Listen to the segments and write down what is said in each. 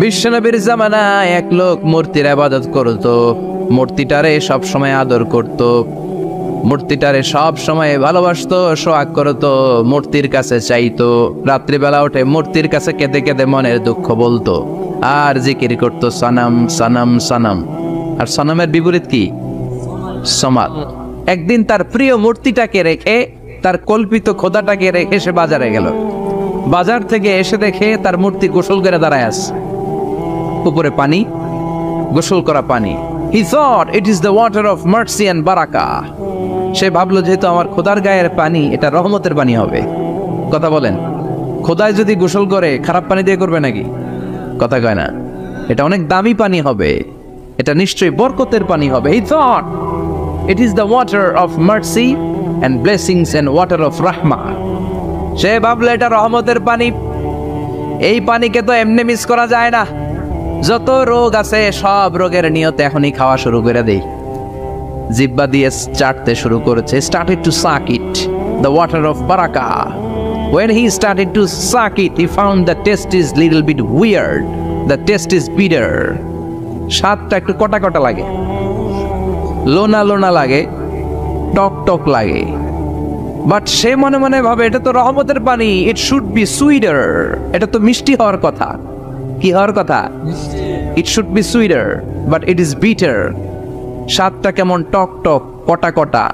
বিশ্বনবীর জামানায় এক লোক মূর্তির ইবাদত করত, মূর্তিটারে সব সময় আদর করত, মূর্তিটারে সব সময় ভালোবাসতো, সোহাগ করত, মূর্তির কাছে চাইতো, রাত্রিবেলা উঠে মূর্তির কাছে কেঁদে কেঁদে মনের দুঃখ বলতো আর জিকির করতো সনম সনম সনম। আর সনমের বিপরীত কি? সমাদ। একদিন তার প্রিয় মূর্তিটাকে রেখে, তার কল্পিত খোদাটাকে রেখে সে বাজারে গেল। বাজার থেকে এসে দেখে তার মূর্তি গোসল করে দাঁড়ায় আছে, উপরে পানি, গোসল করা পানি। He thought it is the water of mercy and barakah. সে ভাবলো যেহেতু আমার খোদার গায়ের পানি, এটা রহমতের পানি হবে। কথা বলেন, খোদায় যদি গোসল করে খারাপ পানি দিয়ে করবে নাকি? কথা কয় না, এটা অনেক দামি পানি হবে, এটা নিশ্চয়ই বরকতের পানি হবে। He thought it is the water of mercy and blessings and water of rahmah. সে ভাবলো এটা রহমতের পানি, এই পানিকে তো এমনি মিস করা যায় না। যত রোগ আছে সব রোগের নিয়তে এখনই খাওয়া শুরু করে দেই। জিহ্বা দিয়ে চাটতে শুরু করেছে, started to suck it, the water of barakah. When he started to suck it, he found the taste is little bit weird, the taste is bitter. স্বাদটা একটু কটা কটা লাগে, লোনা লোনা লাগে, টক টক লাগে। বাট সে মনে মনে ভাবে এটা তো রহমতের পানি, ইট শুড বি সুইটার, এটা তো মিষ্টি হওয়ার কথা। কি হওয়ার কথা? It should be sweeter, but it is bitter. স্বাদটা কেমন টক টক, কটা কটা,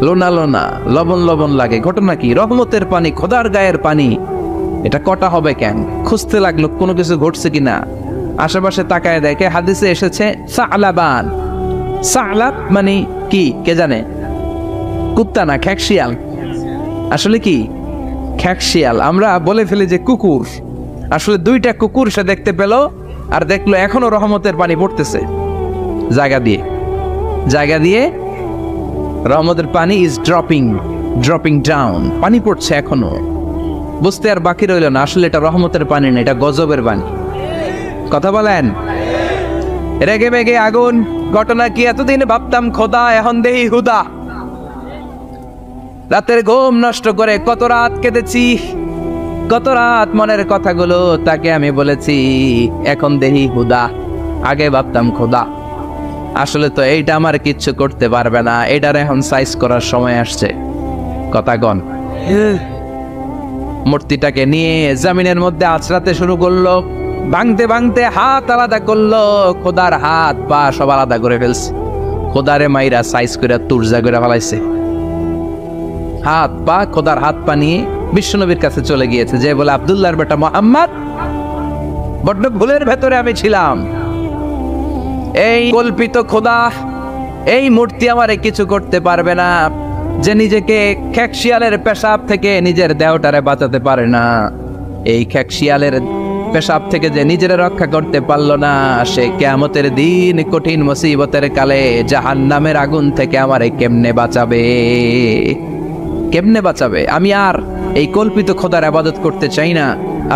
লোনা লোনা, লবণ লবণ লাগে। ঘটনা কি? রহমতের পানি, খোদার গায়ের পানি, এটা কটা হবে কেন? খুঁজতে লাগলো কোনো কিছু ঘটছে কিনা। আশেপাশে তাকায় দেখে হাদিসে এসেছে সালাবান। সালাব মানে কি কে জানে? কুত্তা না, খ্যাকশিয়াল। আসলে কি? খ্যাকশিয়াল। আমরা বলে ফেলি যে কুকুর, আসলে দুইটা কুকুর সে দেখতে পেল, আর দেখলো এখনো রহমতের পানি পড়তেছে জায়গা দিয়ে, জায়গা দিয়ে রহমতের পানি ইজ ড্রপিং ডাউন, পানি পড়ছে এখনো। বুঝতে আর বাকি রইল না, আসলে এটা রহমতের পানি না, এটা গজবের পানি। কথা বলেন, রেগে মেগে আগুন। ঘটনা কি? এতদিন ভাবতাম খোদা, এখন দেহি হুদা। রাতের ঘুম নষ্ট করে কত রাত কেঁদেছি, কত রাত মনের কথাগুলো তাকে আমি বলেছি, এখন দেহি হুদা। আগে ভাবতাম খোদা, আসলে তো এইটা আমার কিচ্ছু করতে পারবে না, এটার এখন সাইজ করার সময় আসছে। কথা গণ। মূর্তিটাকে নিয়ে জমিনের মধ্যে আছড়াতে শুরু করলো, ভাঙতে ভাঙতে হাত আলাদা করলো, খোদার হাত পা সব আলাদা করে ফেলছে। খোদারে মাইরা সাইজ করে তুরজা করে ফেলাইছে। হাত পা, খোদার হাত পা নিয়ে বিশ্বনবীর কাছে চলে গিয়েছে, যে বলে আব্দুল্লাহর বেটা মুহাম্মদ, বড্ড ভুলের ভেতরে আমি ছিলাম। এই কল্পিত খোদা, এই মূর্তি আমারে কিছু করতে পারবে না, যে নিজেকে খ্যাকশিয়ালের পেশাব থেকে নিজের দেহটারে বাঁচাতে পারে না। এই খ্যাকশিয়ালের পেশাব থেকে যে নিজের রক্ষা করতে পারলো না, সে কিয়ামতের দিন কঠিন মুসিবতের কালে জাহান্নামের আগুন থেকে আমারে কেমনে বাঁচাবে? কেমনে বাঁচাবে? আমি আর এই কল্পিত খোদার ইবাদত করতে চাই না।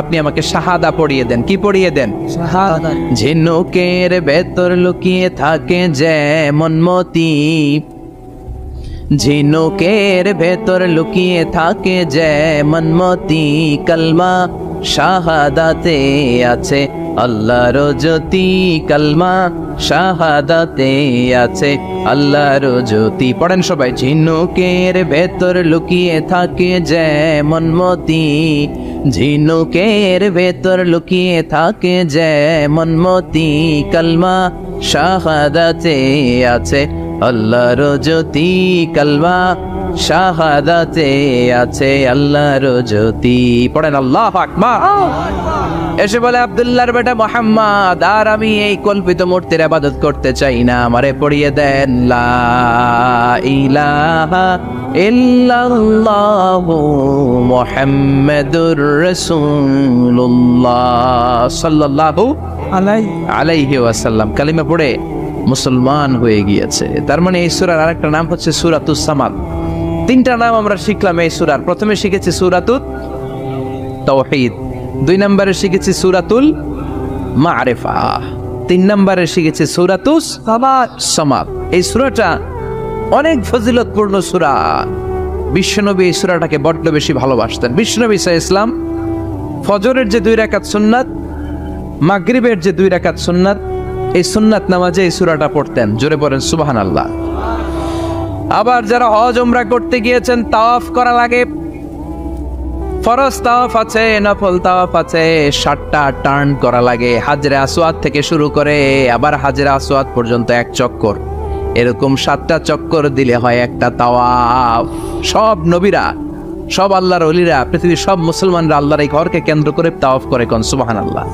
আপনি আমাকে শাহাদা পড়িয়ে দেন। কি পড়িয়ে দেন? শাহাদা। ঝিনুকের ভেতর লুকিয়ে থাকে যেমন মতি, ঝিনুকের ভেতর লুকিয়ে থাকে যেমন মতি, কলমা শাহাদাতে আছে আল্লাহর জ্যোতি, কলমা শাহাদাতে আছে আল্লাহর জ্যোতি। পড়েন সবাই। ঝিনুকের ভেতর লুকিয়ে থাকে যেমন মতি, ঝিনুকের ভেতর লুকিয়ে থাকে যেমন মতি, কলমা শাহাদাতে আছে আল্লাহর জ্যোতি, কলমা শাহাদাতে আছে আল্লাহর জ্যোতি। পড়েন আল্লাহু আকবার। এসে বলে আব্দুল্লাহর বেটা মুহাম্মদ, আর আমি এই কল্পিত মূর্তির ইবাদত করতে চাই না, আমারে পড়িয়ে দেন লা ইলাহা ইল্লাল্লাহু মুহাম্মাদুর রাসূলুল্লাহ সাল্লাল্লাহু আলাইহি ওয়াসাল্লাম। কালিমা পড়ে মুসলমান হয়ে গিয়েছে। তার মানে এই সূরার আরেকটা নাম হচ্ছে সূরাতুস সামাদ। তিনটা নাম আমরা শিখলাম এই সূরার। প্রথমে শিখেছি সূরাতুত তাওহীদ, 2 নম্বরে শিখেছি সূরাতুল মারিফা, 3 নম্বরে শিখেছি সূরাতুস সামাদ। এই সূরাটা অনেক ফজিলতপূর্ণ সূরা। বিশ্বনবী এই সূরাটাকে বড্ড বেশি ভালোবাসতেন। বিশ্বনবী সাল্লাল্লাহু আলাইহি ওয়াসাল্লাম ফজরের যে 2 রাকাত সুন্নাত, মাগরিবের যে 2 রাকাত সুন্নাত, এই সুন্নাত নামাজে এই সূরাটা পড়তেন। জোরে পড়েন সুবহানাল্লাহ। আবার যারা হজ উমরা করতে গিয়েছেন, তাওয়াফ করা লাগে, ফরজ তাওয়াফ আছে, নফল তাওয়াফ আছে, 7টা টার্ন করা লাগে। হাজরে আসওয়াদ থেকে শুরু করে আবার হাজরে আসওয়াদ পর্যন্ত 1 চক্কর, এরকম 7টা চক্কর দিলে হয় একটা তাওয়াফ। সব নবীরা, সব আল্লাহর ওলিরা, পৃথিবীর সব মুসলমানরা আল্লাহর এই ঘরকে কেন্দ্র করে তাওয়াফ করে, কোন সুবহানাল্লাহ।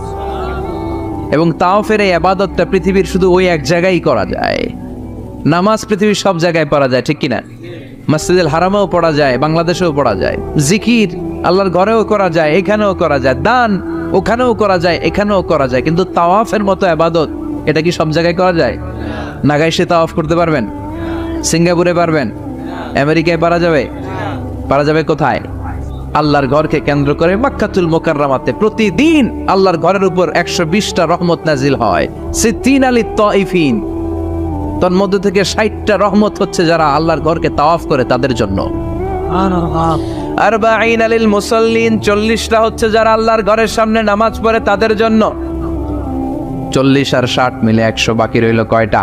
এবং তাওয়াফের এই ইবাদতটা পৃথিবীর শুধু ওই এক জায়গায় করা যায়। নামাজ পৃথিবীর সব জায়গায় পড়া যায়, ঠিক কিনা? মসজিদুল হারামেও পড়া যায়, বাংলাদেশেও পড়া যায়। জিকির আল্লাহর ঘরেও করা যায়, এখানেও করা যায়। দান ওখানেও করা যায়, এখানেও করা যায়। কিন্তু তাওয়াফের মতো ইবাদত, এটা কি সব জায়গায় করা যায়? নাগাইশে তাওয়াফ করতে পারবেন? সিঙ্গাপুরে পারবেন? আমেরিকায় পারা যাবে? পারা যাবে কোথায়? আল্লাহর ঘরকে কেন্দ্র করে মক্কাতুল মুকাররমাতে প্রতিদিন আল্লাহর ঘরের উপর 120টা রহমত নাজিল হয়। সিদ্দিন আলী তাইফিন, তার মধ্যে থেকে 60টা রহমত হচ্ছে যারা আল্লাহর ঘরকে তাওয়াফ করে তাদের জন্য। আরবাঈন লিল মুসাল্লিন, 40টা হচ্ছে যারা আল্লাহর ঘরের সামনে নামাজ পড়ে তাদের জন্য। 40 আর 60 মিলে 100, বাকি রইল কয়টা?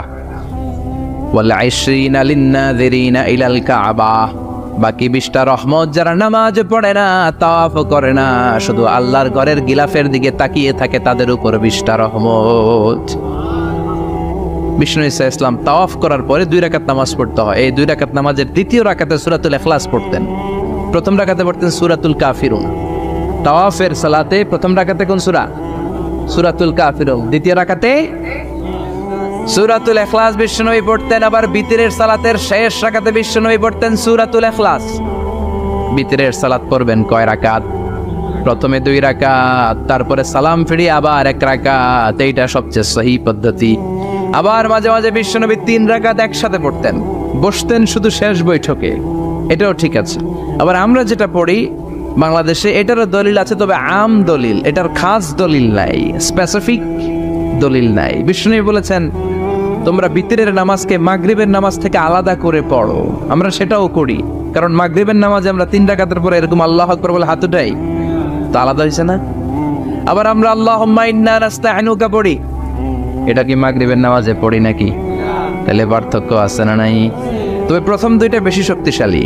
ওয়াল 20 লিন-নাযিরিনা ইলাল কাবা, বাকি 20টা রহমত যারা নামাজ পড়ে না, তাওয়াফ করে না, শুধু আল্লাহর ঘরের গিলাফের দিকে তাকিয়ে থাকে, তাদের উপর 20টা রহমত। বিষ্ণু ঈসা ইসলাম তাওয়াফ করার পরে 2 রাকাত নামাজ পড়তে হয়। এই 2 রাকাত নামাজের দ্বিতীয় রাকাতে সূরাতুল ইখলাস পড়তেন, প্রথম রাকাতে পড়তেন সূরাতুল কাফিরুন। তাওয়াফের সালাতে প্রথম রাকাতে কোন সূরা? সূরাতুল কাফিরুন। দ্বিতীয় রাকাতে সূরাতুল ইখলাস বিষ্ণুনবী পড়তেন। আবার বিতরের সালাতের শেষ রাকাতে বিষ্ণুনবী পড়তেন সূরাতুল ইখলাস। বিতরের সালাত পড়বেন কয় রাকাত? প্রথমে 2 রাকাত, তারপরে সালাম ফিরিয়ে আবার 1 রাকাত, এইটা সবচেয়ে সহি পদ্ধতি। আবার মাঝে মাঝে বিশ্বনবী 3 রাকাত একসাথে পড়তেন, বসতেন শুধু শেষ বৈঠকে, এটাও ঠিক আছে। আবার আমরা যেটা পড়ি বাংলাদেশে, এটারও দলিল আছে, তবে আম দলিল, এটার খাস দলিল নাই, স্পেসিফিক দলিল নাই। বিষ্ণুনবী বলেছেন তোমরা বিতরের নামাজকে মাগরিবের নামাজ থেকে আলাদা করে পড়ো। আমরা সেটাও করি, কারণ মাগরিবের নামাজে আমরা 3 রাকাতের পরে এরকম আল্লাহু আকবার বলে হাত উঠাই, তো আলাদা হয়েছে না? আবার আমরা আল্লাহুম্মা ইন্না নাস্তাইনুকা পড়ি, এটা কি মাগরিবের নামাজে পড়ি নাকি? তাহলে পার্থক্য আছে না নাই? তবে প্রথম 2টা বেশি শক্তিশালী।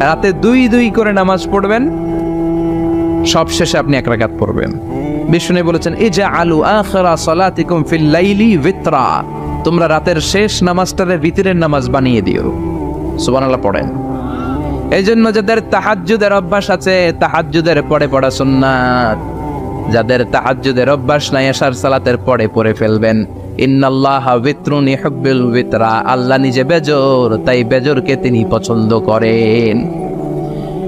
রাতে 2 করে নামাজ পড়বেন, সব শেষে আপনি 1 রাকাত পড়বেন। বিষ্ণু বলেছেন ইজআলু আখিরা সালাতিকুম ফিল লাইলি বিতরা, তোমরা রাতের শেষ নামাজটারে বিতরের নামাজ বানিয়ে দিও। সুবহানাল্লাহ পড়েন। এই জন্য যাদের তাহাজ্জুদের অভ্যাস আছে, তাহাজ্জুদের পরে পড়া সুন্নাত। যাদের তাহাজ্জুদের অভ্যাস নাই, এশার সালাতের পরে পড়ে ফেলবেন। ইন্নাল্লাহা বিতরুন ইউহিব্বুল বিতরা, আল্লাহ নিজে বেজর, তাই বেজরকে তিনি পছন্দ করেন।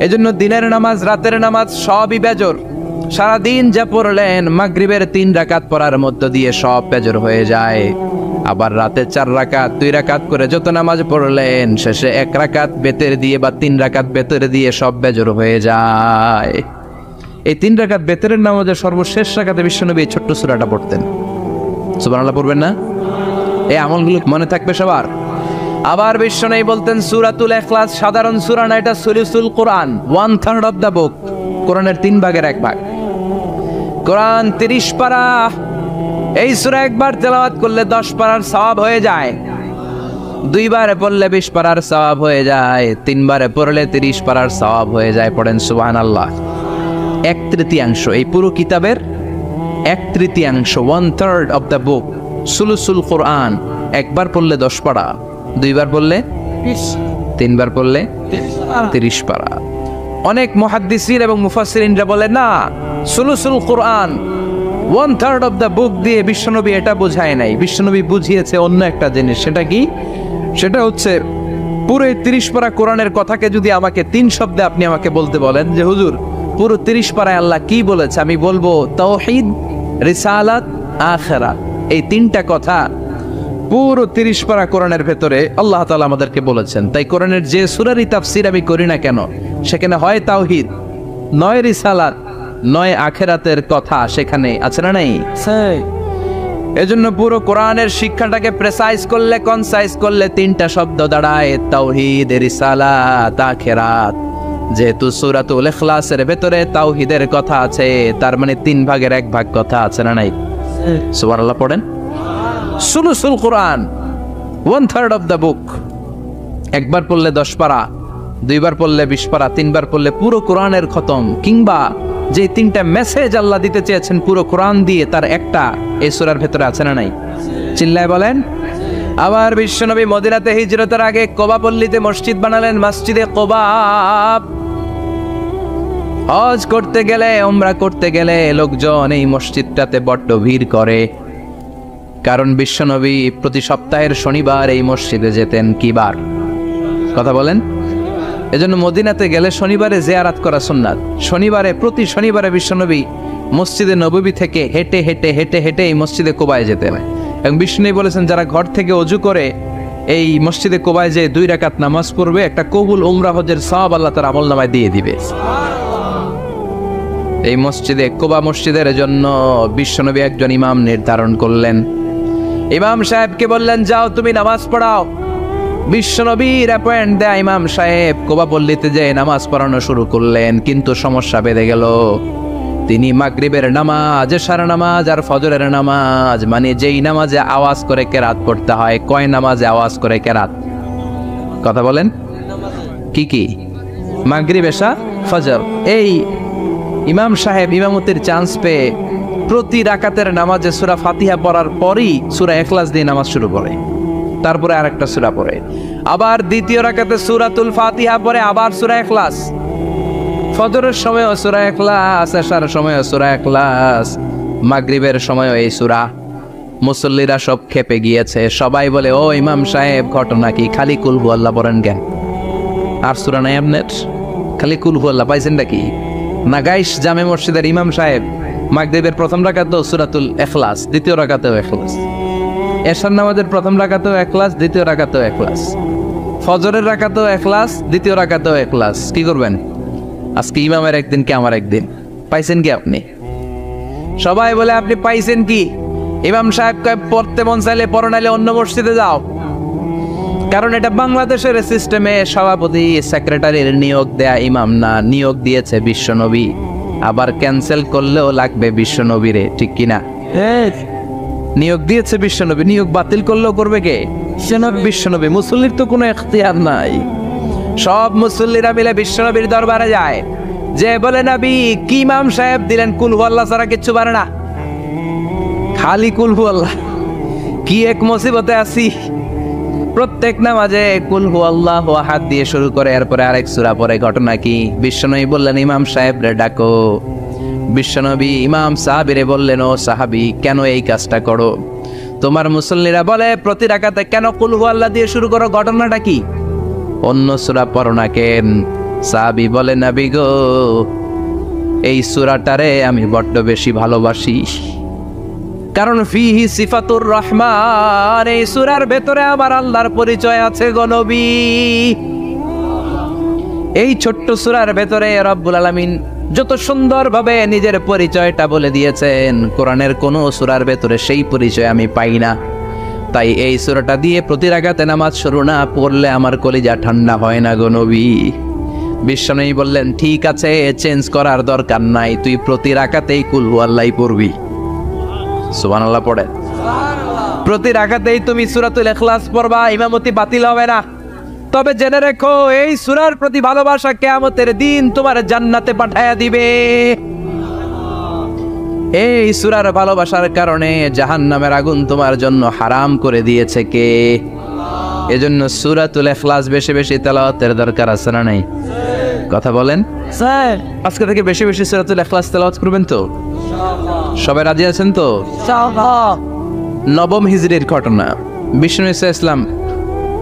এজন্য দিনের নামাজ, রাতের নামাজ সবই বেজর। সারাদিন যা পড়লেন মাগরিবের 3 রাকাত পড়ার মধ্য দিয়ে সব বেজর হয়ে যায়। আবার রাতে 4 রাকাত, 2 রাকাত করে যত নামাজ পড়লেন, শেষে 1 রাকাত বেতের দিয়ে বা 3 রাকাত বেতের দিয়ে সব বেজর হয়ে যায়। এই 3 রাকাত বেতরের নামাজের সর্বশেষ রাকাতে বিশ্বনবী এই ছোট্ট সূরাটা পড়তেন। সুবহানাল্লাহ পড়বেন না? এই আমলগুলো মনে থাকবে সবার। আবার বিশ্বনবী বলতেন সূরাতুল ইখলাস সাধারণ সূরা না, এটা সুলুসুল কোরআন, 1/3 অফ দ্য বুক, কোরআনের 3 ভাগের 1 ভাগ। কোরআন 30 পারা। এই সূরা একবার তেলাওয়াত করলে 10 পারার সওয়াব হয়ে যায়, 2 বারে পড়লে 20 পারার সওয়াব হয়ে যায়, 3 বারে পড়লে 30 পারার সওয়াব হয়ে যায়। পড়েন সুবহানাল্লাহ। 1/3 এই পুরো কিতাবের 1/3, 1/3 অফ দ্য বুক, সুলুসুল কোরআন। একবার পড়লে 10 পারা, 2 বার পড়লে 20, 3 বার পড়লে 30 পারা। অনেক মুহাদ্দিসিন এবং মুফাসসিরিনরা বলে না, সুলুসুল কোরআন 1/3 অফ দ্য বুক দিয়ে বিশ্বনবী এটা বোঝায় নাই। বিশ্বনবী বুঝিয়েছে অন্য একটা জিনিস। সেটা কি? সেটা হচ্ছে পুরো 30 পারা কোরআনের কথাকে যদি আমাকে 3 শব্দে আপনি আমাকে বলতে বলেন যে হুজুর পুরো 30 পারায় আল্লাহ কি বলেছে, আমি বলবো তাওহীদ, রিসালাত, আখিরাত। এই 3টা কথা পুরো 30 পারা কোরআনের ভেতরে আল্লাহ তাআলা আমাদেরকে বলেছেন। তাই কোরআনের যে সূরারই তাফসীর আমি করি না কেন, সেখানে হয় তাওহীদ, নয় রিসালাত, নয় আখিরাতের কথা সেখানে আছে না নাই? এজন্য পুরো কোরআনের শিক্ষাটাকে প্রেসাইজ করলে, কনসাইজ করলে 3টা শব্দ দাঁড়ায়, তাওহীদ, রিসালাত, আখিরাত। যেহেতু সূরাতুল ইখলাসের ভেতরে তাওহীদের কথা আছে, তার মানে 3 ভাগের 1 ভাগ কথা আছে না নাই? সুবহানাল্লাহ পড়েন। সুলুসুল কোরআন, 1/3 অফ দ্য বুক। একবার পড়লে 10 পারা, দুইবার পড়লে 20 পারা, তিনবার পড়লে পুরো কোরআনের খতম। কিংবা যে 3টা মেসেজ আল্লাহ দিতে চেয়েছেন পুরো কোরআন দিয়ে, তার একটা এই সূরার ভেতরে আছে না নাই? চিল্লায় বলেন। আবার বিশ্বনবী মদিনাতে হিজরতের আগে কোবা পল্লীতে মসজিদ বানালেন, মসজিদে কোবা। হজ করতে গেলে, উমরা করতে গেলে লোকজন এই মসজিদটাতে বড্ড ভিড় করে, কারণ বিশ্বনবী প্রতি সপ্তাহের শনিবার এই মসজিদে যেতেন। কি বার? কথা বলেন। এজন্য মদিনাতে গেলে শনিবারে জিয়ারত করা সুন্নাত। শনিবারে, প্রতি শনিবারে বিশ্বনবী মসজিদে নববী থেকে হেঁটে হেঁটে হেঁটে হেঁটে এই মসজিদে কোবায় যেতেন। এবং বিষ্ণু বলেছেন, যারা ঘর থেকে ওযু করে এই মসজিদে কোবায় যে 2 রাকাত নামাজ পড়বে, একটা কবুল উমরা হজের সওয়াব আল্লাহ তার আমলনামায় দিয়ে দিবে। এই মসজিদে, কোবা মসজিদের জন্য বিশ্বনবী একজন ইমাম নির্ধারণ করলেন। ইমাম সাহেবকে বললেন, যাও তুমি নামাজ পড়াও। বিশ্বনবীর অ্যাপয়েন্ট দেয়া ইমাম সাহেব কোবা পল্লীতে যে নামাজ পড়ানো শুরু করলেন, কিন্তু সমস্যা বেড়ে গেল। তিনি মাগরিবের নামাজ, এশার নামাজ আর ফজরের নামাজ, মানে যেই নামাজে আওয়াজ করে কেরাত পড়তে হয়, কয় নামাজে আওয়াজ করে কেরাত? কথা বলেন। কি কি? মাগরিব, এশা, ফজর। এই ইমাম সাহেব ইমামতির চান্স পেয়ে প্রতি রাকাতের নামাজে সূরা ফাতিহা পড়ার পরই সূরা ইখলাস দিয়ে নামাজ শুরু করে, তারপরে আরেকটা সূরা পড়ে, আবার দ্বিতীয় রাকাতে সূরাতুল ফাতিহা পড়ে, আবার সূরা ইখলাস। ফজরের সময়ও সূরা ইখলাস, এশার সময়ও সূরা ইখলাস, মাগরিবের সময়ও এই সূরা। মুসল্লিরা সব খেপে গিয়েছে। সবাই বলে, ও ইমাম সাহেব, ঘটনা কি? খালি কুল হু আল্লাহ পড়েন কেন? আর সূরা নাই আপনার? খালি কুল হু আল্লাহ পাইছেন নাকি? নাগাইশ জামে মসজিদের ইমাম সাহেব মাগরিবের প্রথম রাকাতেও সূরাতুল ইখলাস, দ্বিতীয় রাকাতেও ইখলাস, এশার নামাজের প্রথম রাকাতেও ইখলাস, দ্বিতীয় রাকাতেও ইখলাস, ফজরের রাকাতেও ইখলাস, দ্বিতীয় রাকাতেও ইখলাস। কি করবেন? আজকে ইমামের একদিন কি আমার একদিন। পাইছেন কি আপনি? সবাই বলে, আপনি পাইছেন কি? ইমাম সাহেব কয়, পড়তে মন চাইলে পড়ো, নাইলে অন্য মসজিদে যাও। কারণ এটা বাংলাদেশের সিস্টেমে সভাপতি সেক্রেটারির নিয়োগ দেয়া ইমাম না, নিয়োগ দিয়েছে বিশ্বনবী। আবার ক্যান্সেল করলেও লাগবে বিশ্বনবীরে, ঠিক কিনা? নিয়োগ দিয়েছে বিশ্বনবী, নিয়োগ বাতিল করলেও করবে কে? বিশ্বনবী। মুসল্লির তো কোনো এখতিয়ার নাই। সব মুসল্লিরা মিলে বিশ্বনবীর দরবারে যায়, যে বলে, নবী কি ইমাম সাহেব দিলেন, কুল হু আল্লাহ ছাড়া কিচ্ছু পারে না, খালি কুল হু আল্লাহ। কি এক মুসিবতে আছি। প্রত্যেক নামাজে কুল হু আল্লাহু আহাদ দিয়ে শুরু করে, এরপরে আরেক সূরা পড়ে। ঘটনা কি? বিশ্বনবী বললেন, ইমাম সাহেব রে ডাকো। বিশ্বনবী ইমাম সাহাবীরে বললেন, ও সাহাবী, কেন এই কাজটা করো? তোমার মুসল্লিরা বলে প্রতি রাকাতে কেন কুল হু আল্লাহ দিয়ে শুরু করো, ঘটনাটা কি? অন্য সূরা পড়ো না কেন? সাহাবী বলে, নবী গো, এই সূরাটারে আমি বড্ড বেশি ভালোবাসি, কারণ ফিহি সিফাতুর রহমান, এই সূরার ভেতরে আমার আল্লাহর পরিচয় আছে গো নবী। এই ছোট্ট সূরার ভেতরে রব্বুল আলামিন যত সুন্দরভাবে নিজের পরিচয়টা বলে দিয়েছেন, কোরআনের কোনো সূরার ভেতরে সেই পরিচয় আমি পাই না। তাই এই সূরাটা দিয়ে প্রতি রাকাতে নামাজ শুরু না পড়লে আমার কলিজা ঠান্ডা হয় না গো নবী। বিশ্বনবী বললেন, ঠিক আছে, চেঞ্জ করার দরকার নাই, তুই প্রতি রাকাতেই কুল হু আল্লাহই পড়বি। সুবহানাল্লাহ পড়ে। প্রতি রাকাতেই তুমি সূরাতুল ইখলাস পড়বা, ইমামতি বাতিল হবে না। তবে জেনে রেখো, এই সূরার প্রতি ভালোবাসা কিয়ামতের দিন তোমার জান্নাতে পাঠায়া দিবে। এই সূরার ভালোবাসার কারণে জাহান্নামের আগুন তোমার জন্য হারাম করে দিয়েছে কে? এজন্য সূরাতুল ইখলাস বেশি বেশি তেলাওয়াতের দরকার আছে না নাই? কথা বলেন। স্যার, আজকে থেকে বেশি বেশি সূরাতুল ইখলাস তেলাওয়াত করবেন তো? সবাই রাজি আছেন তো? নবম হিজরির ঘটনা। বিষ্ণু ইসলাম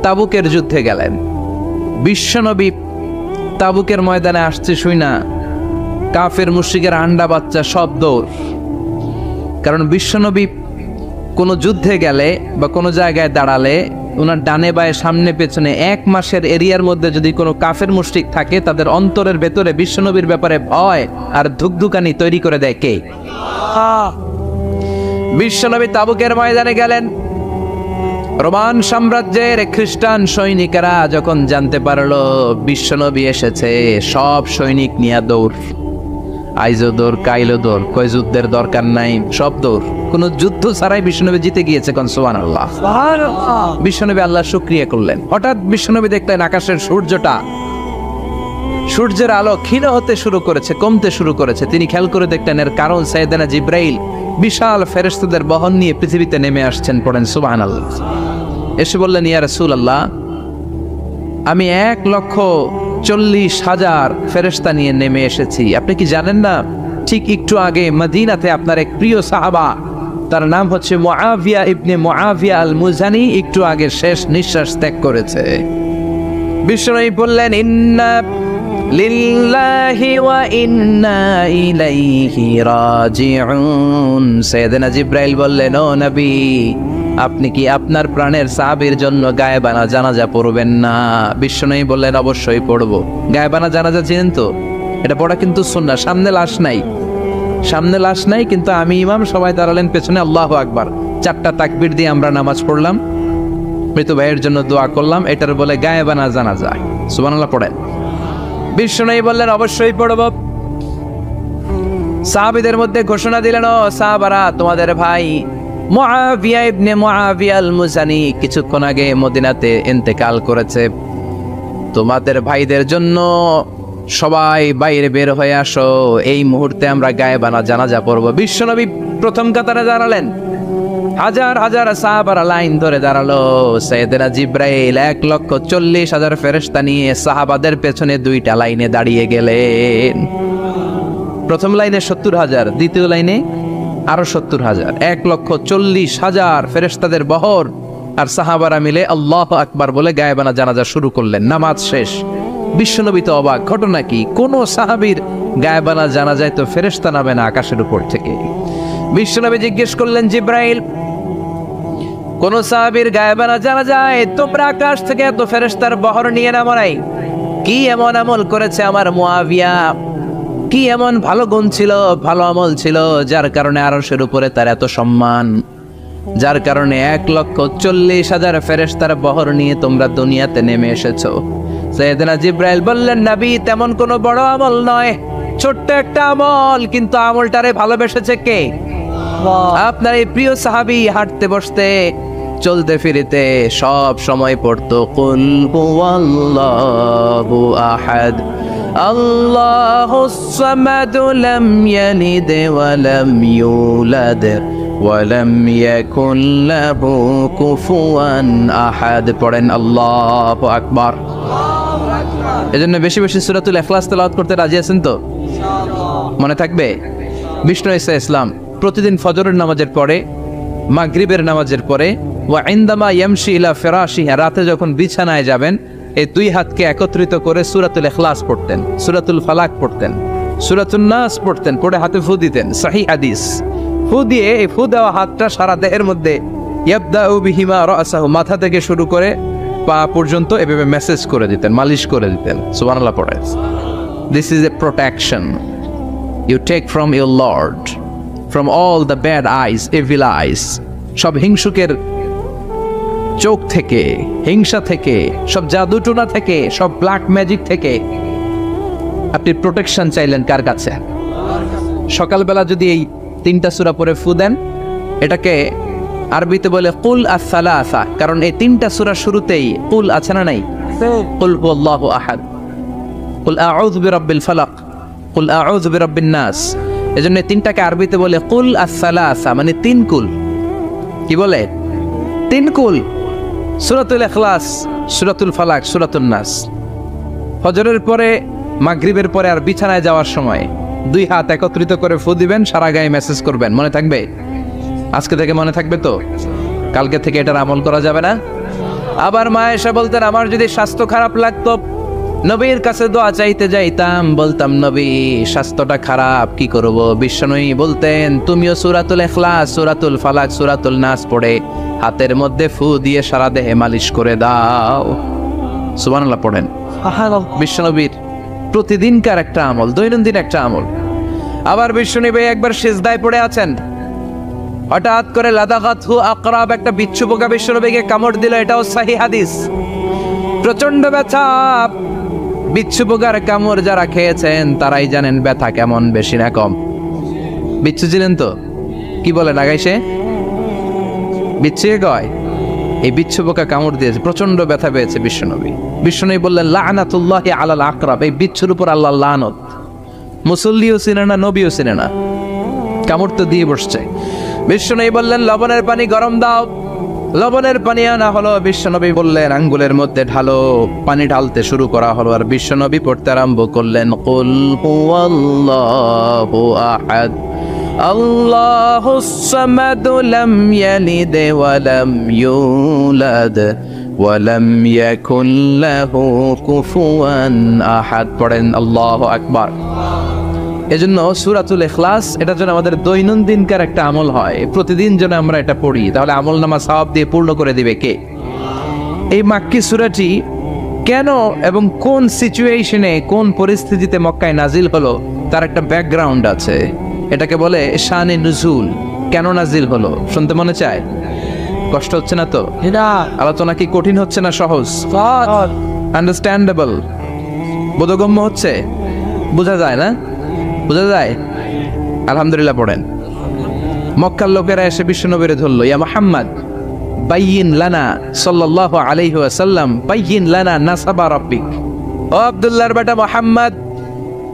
তাবুকের যুদ্ধে গেলেন। বিশ্বনবী তাবুকের ময়দানে আসছে শুই না, কাফের মুশরিকের আন্ডা বাচ্চা সব দৌড়। কারণ বিশ্বনবী কোনো যুদ্ধে গেলে বা কোনো জায়গায় দাঁড়ালে ওনার ডানে বায়ে সামনে পেছনে 1 মাসের এরিয়ার মধ্যে যদি কোনো কাফের মুশরিক থাকে, তাদের অন্তরের ভেতরে বিশ্বনবীর ব্যাপারে ভয় আর ধুকধুকানি তৈরি করে দেয় কে? বিশ্বনবী তাবুকের ময়দানে গেলেন। রোমান সাম্রাজ্যের খ্রিস্টান সৈনিকেরা যখন জানতে পারলো বিশ্বনবী এসেছে, সব সৈনিক নিয়ে দৌড়। আইজো দৌড় কাইলো দৌড়, কয় যুদ্ধের দরকার নাই, সব দৌড়। কোন যুদ্ধ ছাড়াই বিশ্বনবী জিতে গিয়েছে, কোন সুবহানাল্লাহ। বিশ্বনবী আল্লাহ শুকরিয়া করলেন। হঠাৎ বিশ্বনবী দেখলেন আকাশের সূর্যের আলো ক্ষীণ হতে শুরু করেছে, কমতে শুরু করেছে। তিনি খেয়াল করে দেখলেন এর কারণ সাইয়েদনা জিব্রাইল বিশাল ফেরেশতাদের বহন নিয়ে পৃথিবীতে নেমে আসছেন। পড়েন সুবহানাল্লাহ। এসে বললেন, ইয়া রাসূলুল্লাহ, আমি 1,40,000 ফেরেশতা নিয়ে নেমে এসেছি। আপনি কি জানেন না, ঠিক একটু আগে মদিনাতে আপনার এক প্রিয় সাহাবা, তার নাম হচ্ছে মুআবিয়া ইবনে মুআবিয়া আল মুজানি, একটু আগে শেষ নিঃশ্বাস ত্যাগ করেছে। বিশ্বনবী বললেন, ইন্না লিল্লাহি ওয়া ইন্না ইলাইহি রাজিউন। সাইয়েদনা জিব্রাইল বললেন, ও নবী, আপনি কি আপনার প্রাণের সাহাবীর জন্য গায়েবানা জানাজা পড়বেন না? বিশ্বনবী বললেন, অবশ্যই পড়ব। গায়েবানা জানাজা চিনেন তো? এটা পড়া কিন্তু সুন্নাহ। সামনে লাশ নাই, কিন্তু আমি ইমাম, সবাই দাঁড়ালেন পেছনে, আল্লাহু আকবার, 4টা তাকবীর দিয়ে আমরা নামাজ পড়লাম, মৃত ভাইয়ের জন্য দোয়া করলাম, এটার বলে গায়েবানা জানাজা। সুবহানাল্লাহ পড়েন। বিশ্বনবী বললেন, অবশ্যই পড়ব। সাহাবীদের মধ্যে ঘোষণা দিলেন, ও সাহাবারা, তোমাদের ভাই মুআবিয়া ইবনে মুআবিয়া আল মুজানি কিছুক্ষণ আগে মদিনাতে ইন্তেকাল করেছে। তোমাদের ভাইদের জন্য সবাই বাইরে বের হয়ে আসো, এই মুহূর্তে আমরা গায়েবানা জানাজা পড়ব। বিশ্বনবী প্রথম কাতারে দাঁড়ালেন, হাজার হাজার সাহাবারা লাইন ধরে দাঁড়ালো। সাইয়েদনা জিব্রাইল 1,40,000 ফেরেশতা নিয়ে সাহাবাদের পেছনে 2টা লাইনে দাঁড়িয়ে গেলেন। প্রথম লাইনে 70,000, দ্বিতীয় লাইনে আরো 70,000, 1,40,000 ফেরেশতাদের বহর। আর সাহাবারা মিলে আল্লাহু আকবার বলে গায়েবানা জানাজা শুরু করলেন। নামাজ শেষ। বিশ্বনবী তো অবাক, ঘটনা কি? কোন সাহাবীর গায়েবানা জানাজায় তো ফেরেশতা নামে না আকাশের উপর থেকে। বিশ্বনবী জিজ্ঞেস করলেন, জিব্রাইল, কোন সাহাবীর গায়েবানা জানাজায় তোমরা আকাশ থেকে এত ফেরেশতার বহর নিয়ে নামো নাই? কি এমন আমল করেছে আমার মুআবিয়া? কি এমন ভালো গুণ ছিল, ভালো আমল ছিল, যার কারণে আরশের উপরে তার এত সম্মান, যার কারণে 1,40,000 ফেরেশতার বহর নিয়ে তোমরা দুনিয়াতে নেমে এসেছো? সাইয়েদনা জিব্রাইল বললেন, নবী, তেমন কোনো বড় আমল নয়, ছোট্ট একটা আমল, কিন্তু আমলটারে ভালোবেসেছে কে? আপনার এই প্রিয় সাহাবী হাঁটতে বসতে চলতে ফিরিতে সব সময় পড়তো, কুল হুয়াল্লাহু আহাদ, আল্লাহুস সামাদ, লাম ইয়ালিদ ওয়া লাম ইউলাদ ওয়া লাম ইয়াকুল লাহু কুফুয়ান আহাদ। পড়েন আল্লাহু আকবার। এজন্য বেশি বেশি সূরাতুল ইখলাস তেলাওয়াত করতে রাজি আছেন তো? মনে থাকবে? বিষ্ণু ঈসা ইসলাম প্রতিদিন ফজরের নামাজের পরে, মাগরিবের নামাজের পরে, ওয়া ইনদামা ইয়ামশি ইলা ফিরাশিহি, রাতে যখন বিছানায় যাবেন, এই 2 হাতকে একত্রিত করে সূরাতুল ইখলাস পড়তেন, সূরাতুল ফালাক পড়তেন, সূরাতুন নাস পড়তেন, পড়ে হাতে ফু দিতেন। সহিহ হাদিস। ফু দিয়ে এই ফু দেওয়া হাতটা সারা দেহের মধ্যে ইয়াবদাউ বিহিমা রাসাহু, মাথা থেকে শুরু করে পা পর্যন্ত এভাবে মেসেজ করে দিতেন, মালিশ করে দিতেন। সুবহানাল্লাহ পড়ে। This is a protection you take from your Lord, from all the bad eyes, evil eyes, সব হিংসুকের চোখ থেকে, হিংসা থেকে, সব জাদুটোনা থেকে, সব ব্ল্যাক ম্যাজিক থেকে আপনি প্রোটেকশন চাইলেন কার কাছে? সকালবেলা যদি এই 3টা সূরা পড়ে ফু দেন, এটাকে আরবিতে বলে কুল আস-সালাসা, কারণ এই 3টা সূরা শুরুতেই কুল আছে না নাই? কুল হুয়াল্লাহু আহাদ, কুল আউযু বিরাব্বিল ফালাক, কুল আউযু বিরাব্বিন নাস। এজন্য 3টাকে আরবিতে বলে কুল আস-সালাসা, মানে 3 কুল। কি বলে? 3 কুল। সূরাতুল ইখলাস, সূরাতুল ফালাক, সূরাতুন নাস। ফজরের পরে, মাগরিবের পরে আর বিছানায় যাওয়ার সময় 2 হাত একত্রিত করে ফু দিবেন, সারা গায়ে মেসেজ করবেন। মনে থাকবে? আজকে থেকে মনে থাকবে তো? কালকে থেকে এটার আমল করা যাবে না? আবার মা এসে বলতেন, আমার যদি স্বাস্থ্য খারাপ লাগতো, নবীর কাছে দোয়া চাইতে যাইতাম, বলতাম, নবী স্বাস্থ্যটা খারাপ, কি করব? বিশ্বনবী বলতেন, তুমিও সূরাতুল ইখলাস, সূরাতুল ফালাক, সূরাতুল নাস পড়ে হাতের মধ্যে ফু দিয়ে সারা দেহে মালিশ করে দাও। সুবহানাল্লাহ পড়েন। বিশ্বনবীর প্রতিদিনকার একটা আমল, দৈনন্দিন একটা আমল। আবার বিশ্বনবী একবার সিজদায় পড়ে আছেন, হঠাৎ করে লাদাগাতহু আকরাব, একটা বিচ্ছু পোকা বিশ্বনবীকে কামড় দিল। এটাও সহিহ হাদিস। প্রচন্ড ব্যথা, বিচ্ছু পোকার কামড় যারা খেয়েছেন তারাই জানেন ব্যথা কেমন, বেশি না কম। বিচ্ছু ছিলেন তো? কি বলে লাগাইছে? বিচ্ছু কয় এই বিচ্ছু পোকা কামড় দিয়েছে, প্রচন্ড ব্যথা পেয়েছে বিশ্বনবী। বিশ্বনবী বললেন লাআনাতুল্লাহি আলাল আকরাব, এই বিচ্ছুর উপর আল্লাহর লানত। মুসল্লিও চিনে না, নবীও চিনে না, কামড় তো দিয়ে বসছে। বিশ্বনবী বললেন লবণের পানি গরম দাও। লবণের পানি আনা হলো, বিশ্বনবী বললেন আঙ্গুলের মধ্যে ঢালো। পানি ঢালতে শুরু করা হলো, আর বিশ্বনবী পড়তে আরম্ভ করলেন কুল হুয়াল্লাহু আহাদ আল্লাহুস সামাদ লাম ইয়ালিদ ওয়া লাম ইউলাদ ওয়া লাম ইয়াকুল লাহু কুফুয়ান আহাদ। পড়েন আল্লাহু আকবার। এজন্য সূরাতুল ইখলাস এটার জন্য আমাদের দৈনন্দিনকার একটা আমল হয়, প্রতিদিন যেন আমরা এটা পড়ি, তাহলে আমলনামা সওয়াব দিয়ে পূর্ণ করে দিবে কে? এই মাক্কি সূরাটি কেন এবং কোন সিচুয়েশনে, কোন পরিস্থিতিতে মক্কায় নাজিল হলো তার একটা ব্যাকগ্রাউন্ড আছে। এটাকে বলে শানে নুজুল। কেন নাজিল হলো শুনতে মনে চায়? কষ্ট হচ্ছে না তো? আলোচনা কি কঠিন হচ্ছে না সহজ? আন্ডারস্ট্যান্ডেবল, বোধগম্য হচ্ছে? বোঝা যায় না? বোঝা যায়? আলহামদুলিল্লাহ পড়েন। মক্কার লোকেরা এসে বিশ্বনবীরে ধরল, ইয়া মুহাম্মদ বাইয়িন লানা সাল্লাল্লাহু আলাইহি ওয়াসাল্লাম বাইয়িন লানা নাসাবা রাব্বিক। ও আব্দুল্লাহর বেটা মুহাম্মদ,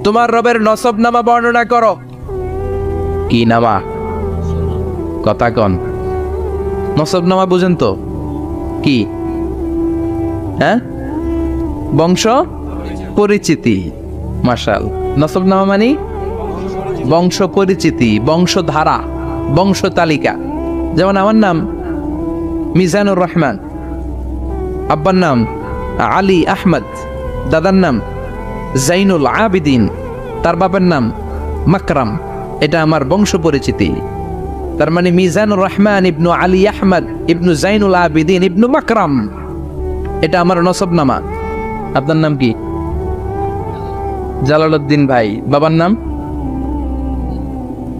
তোমার রবের নসবনামা বর্ণনা করো। কি নামা? কথা কন। নসবনামা বুঝেন তো কি? হ্যাঁ, বংশ পরিচিতি। মাশাল, নসবনামা মানে বংশ পরিচিতি, বংশধারা, বংশ তালিকা। যেমন আমার নাম মিজানুর রহমান, আব্বার নাম আলী আহমদ, দাদার নাম জাইনুল আবিদিন, তার বাবার নাম মাকরাম। এটা আমার বংশ পরিচিতি। তার মানে মিজানুর রহমান ইবনু আলী আহমদ ইবনু জাইনুল আবিদিন ইবনু মাকরাম, এটা আমার নসবনামা। আপনার নাম কি? জালালউদ্দিন ভাই। বাবার নাম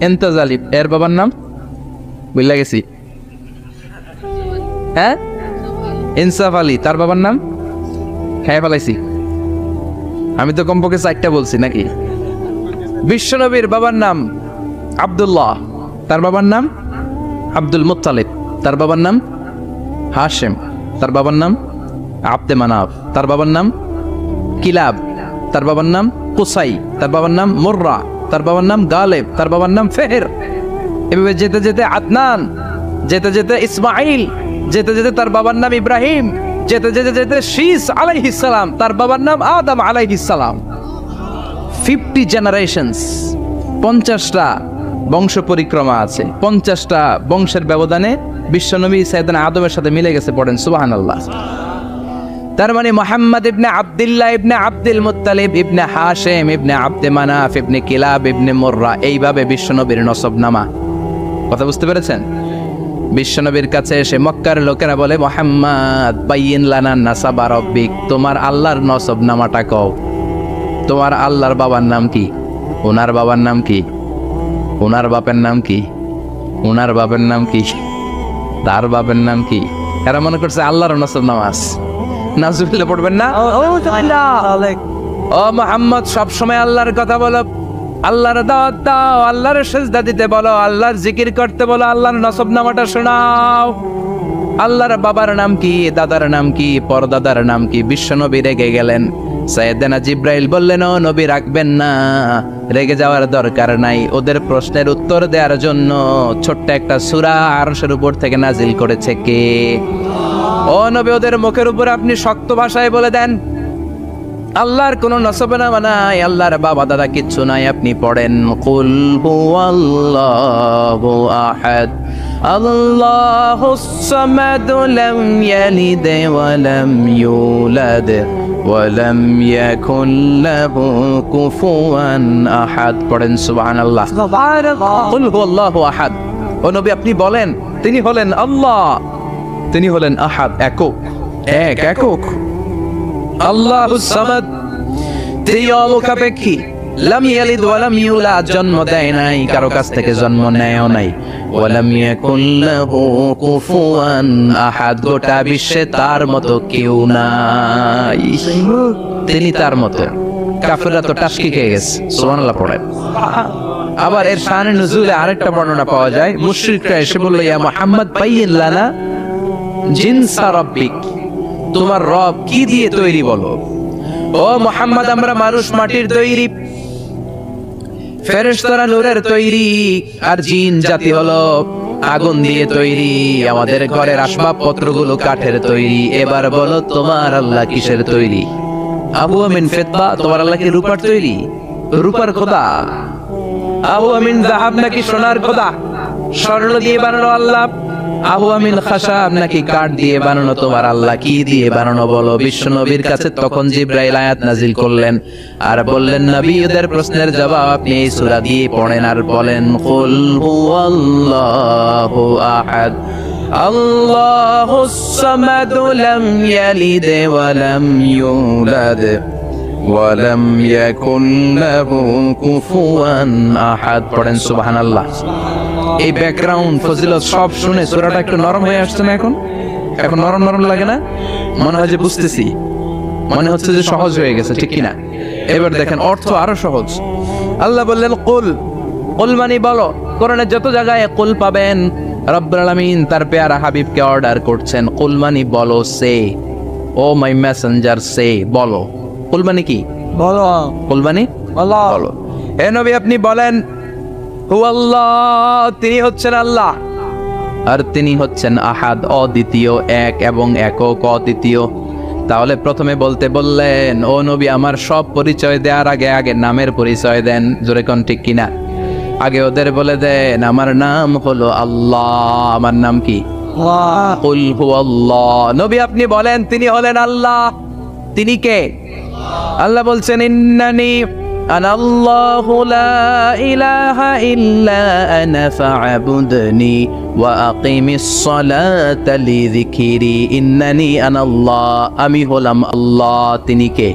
এন্তাজালি, এর বাবার নাম বুঝলা গেছি। হ্যাঁ, ইনসাফ আলী, তার বাবার নাম খেয়ে ফেলাইছি। আমি তো কমপক্ষে 4টা বলছি নাকি? বিশ্বনবীর বাবার নাম আব্দুল্লাহ, তার বাবার নাম আব্দুল মুত্তালিব, তার বাবার নাম হাশেম, তার বাবার নাম আব্দে মানাফ, তার বাবার নাম কিলাব, তার বাবার নাম কুসাই, তার বাবার নাম মুররা, তার বাবার নাম গালেব, তার বাবার নাম ফেহের। এভাবে যেতে যেতে আদনান, যেতে যেতে ইসমাইল, যেতে যেতে তার বাবার নাম ইব্রাহিম, যেতে যেতে যেতে শীস আলাইহিস সালাম, তার বাবার নাম আদম আলাইহিস সালাম। 50 জেনারেশনস, 50টা বংশ পরিক্রমা আছে। 50টা বংশের ব্যবধানে বিশ্বনবী সাইয়েদনা আদমের সাথে মিলে গেছে। পড়েন সুবহানাল্লাহ। তার মানে মুহাম্মদ ইবনে আব্দুল্লাহ ইবনে আব্দুল মুত্তালিব ইবনে হাশেম ইবনে আব্দে মানাফ ইবনে কিলাব ইবনে মুররা, এইভাবে বিশ্বনবীর নসবনামা। কথা বুঝতে পেরেছেন? বিশ্বনবীর কাছে এসে মক্কার লোকেরা বলে, মুহাম্মদ বাইয়িন লানা নাসাবা রাব্বিক, তোমার আল্লাহর নসবনামাটা কও। তোমার আল্লাহর বাবার নাম কি? ওনার বাবার নাম কি? ওনার বাপের নাম কি? ওনার বাপের নাম কি? তার বাপের নাম কি? এরা মনে করছে আল্লাহর নসবনামা আছে। নাউজুবিল্লাহ পড়বেন না? ও মুহাম্মদ, সবসময় আল্লাহর কথা বলো, আল্লাহর দাওয়াত দাও, আল্লাহর সিজদা দিতে বলো, আল্লাহর জিকির করতে বলো, আল্লাহর নসবনামাটা শোনাও। আল্লাহর বাবার নাম কি? দাদার নাম কি? পরদাদার নাম কি? বিশ্বনবী রেগে গেলেন। সাইয়েদনা জিব্রাইল বললেন, ও নবী রাখবেন না, রেগে যাওয়ার দরকার নাই। ওদের প্রশ্নের উত্তর দেওয়ার জন্য ছোট্ট একটা সূরা আরশের উপর থেকে নাজিল করেছে কে? ও নবী, ওদের মুখের উপর আপনি শক্ত ভাষায় বলে দেন আল্লাহর কোনো নসবনামা নাই, আল্লাহর বাবা দাদা কিচ্ছু নাই। আপনি পড়েন কুল হুয়াল্লাহু আহাদ আল্লাহুস সামাদ লাম ইয়ালিদ ওয়া লাম ইউলাদ ওয়া লাম ইয়াকুল লাহু কুফুয়ান আহাদ। পড়েন সুবহানাল্লাহ। কুল হুয়াল্লাহু আহাদ। ও নবী, আপনি বলেন তিনি হলেন আল্লাহ, তিনি হলেন আহাদ, একক, একক। আল্লাহুস সামাদ, তিনি অমুখাপেক্ষী, লাম ইয়ালিদ ওয়া লাম ইউলাদ, জন্ম দেয় নাই, কারো কাছ থেকে জন্ম নেয়ও নাই। ওয়া লাম ইয়াকুল লাহু কুফুয়ান আহাদ, গোটা বিশ্বে তার মতো কেউ নাই, তিনি তার মতো। কাফেররা তো টাসকি খেয়ে গেছে, সুবহানাল্লাহ পড়েন। আবার এর শানে নুজুলে আরেকটা বর্ণনা পাওয়া যায়, মুশরিকরা এসে বলল, ইয়া মুহাম্মদ বাইয়িন লানা জিনসা রাব্বিক, তোমার রব কি দিয়ে তৈরি বলো। ও মুহাম্মদ, আমরা মানুষ মাটির তৈরি, ফেরেশতারা নূরের তৈরি, আর জিন জাতি হলো আগুন দিয়ে তৈরি, আমাদের ঘরের আসবাবপত্রগুলো কাঠের তৈরি। এবার বলো তোমার আল্লাহ কিসের তৈরি? আবু আমিন ফিদ্দা, তোমার আল্লাহ কি রূপার তৈরি? রূপার খোদা? আবু আমিন যাহাব, নাকি সোনার খোদা? স্বর্ণ দিয়ে বানানো আল্লাহ? আবু আমিন খাশাব, নাকি কাঠ দিয়ে বানানো তোমার আল্লাহ? কি দিয়ে বানানো বলো? বিশ্ব নবীর কাছে তখন জিবরাইল আয়াত নাজিল করলেন আর বললেন, নবী, ওদের প্রশ্নের জবাব আপনি এই সূরা দিয়ে পড়েন আর বলেন, কুল হুয়াল্লাহু আহাদ আল্লাহুস সামাদ লাম ইয়ালিদ ওয়া লাম ইউলাদ ওয়া লাম ইয়াকুল লাহু কুফুয়ান আহাদ। পড়েন সুবহানাল্লাহ। এই ব্যাকগ্রাউন্ড ফজিলত সব শুনে সূরাটা একটু নরম হয়ে আসছে না? এখন নরম নরম লাগে না? মনে হয় যে বুঝতেছি, মনে হচ্ছে যে সহজ হয়ে গেছে, ঠিক কিনা? এবার দেখেন অর্থ আরো সহজ। আল্লাহ বললেন কুল, কুল মানে বলো। কোরআনের যত জায়গায় কুল পাবেন, রব্বুল আলামিন তার পেয়ারা হাবিবকে অর্ডার করছেন, কুল মানে বলো, সে, ও মাই মেসেঞ্জার সে, বলো। কুল মানে কি? বলো। কুল মানে বলো। হে নবী, আপনি বলেন, হুয়াল্লাহ, তিনি হচ্ছেন আল্লাহ, আর তিনি হচ্ছেন আহাদ, অদ্বিতীয়, এক এবং একক, অদ্বিতীয়। তাহলে প্রথমে বলতে বললেন, ও নবী, আমার সব পরিচয় দেওয়ার আগে আগে নামের পরিচয় দেন। জোরে কোন ঠিক কিনা? আগে ওদের বলে দেন, আমার নাম হলো আল্লাহ। আমার নাম কি? কুল হুয়াল্লাহ। নবী, আপনি বলেন, তিনি হলেন আল্লাহ। তিনি কে? আল্লাহ বলছেন, ইন্নানি আনাল্লাহু লা ইলাহা ইল্লা আনা ফা'বুদনি ওয়া আকিমিস সালাতা লিযিকরি। ইন্নানি আনাল্লাহ, আমি হলাম আল্লাহ। তিনি কে?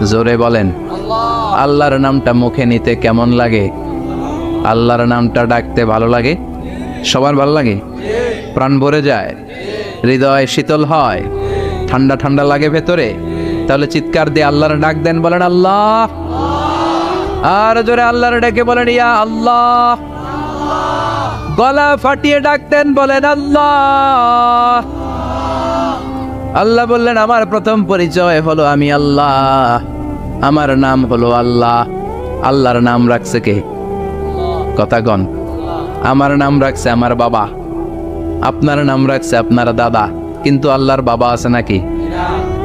জোরে বলেন। আল্লাহর নামটা মুখে নিতে কেমন লাগে? আল্লাহর নামটা ডাকতে ভালো লাগে? সবার ভালো লাগে? প্রাণ ভরে যায়, হৃদয় শীতল হয়, ঠান্ডা ঠান্ডা লাগে ভেতরে। তাহলে চিৎকার দিয়ে আল্লাহর ডাক দেন, বলেন আল্লাহ। আর জোরে আল্লাহর ডাকে বলেন, ইয়া আল্লাহ। গলা ফাটিয়ে ডাকতেন, বলেন আল্লাহ। আল্লাহ বললেন, আমার প্রথম পরিচয় হলো আমি আল্লাহ, আমার নাম হলো আল্লাহ। আল্লাহর নাম রাখছে কে? কথাগণ। আমার নাম রাখছে আমার বাবা, আপনার নাম রাখছে আপনার দাদা। কিন্তু আল্লাহর বাবা আছে নাকি?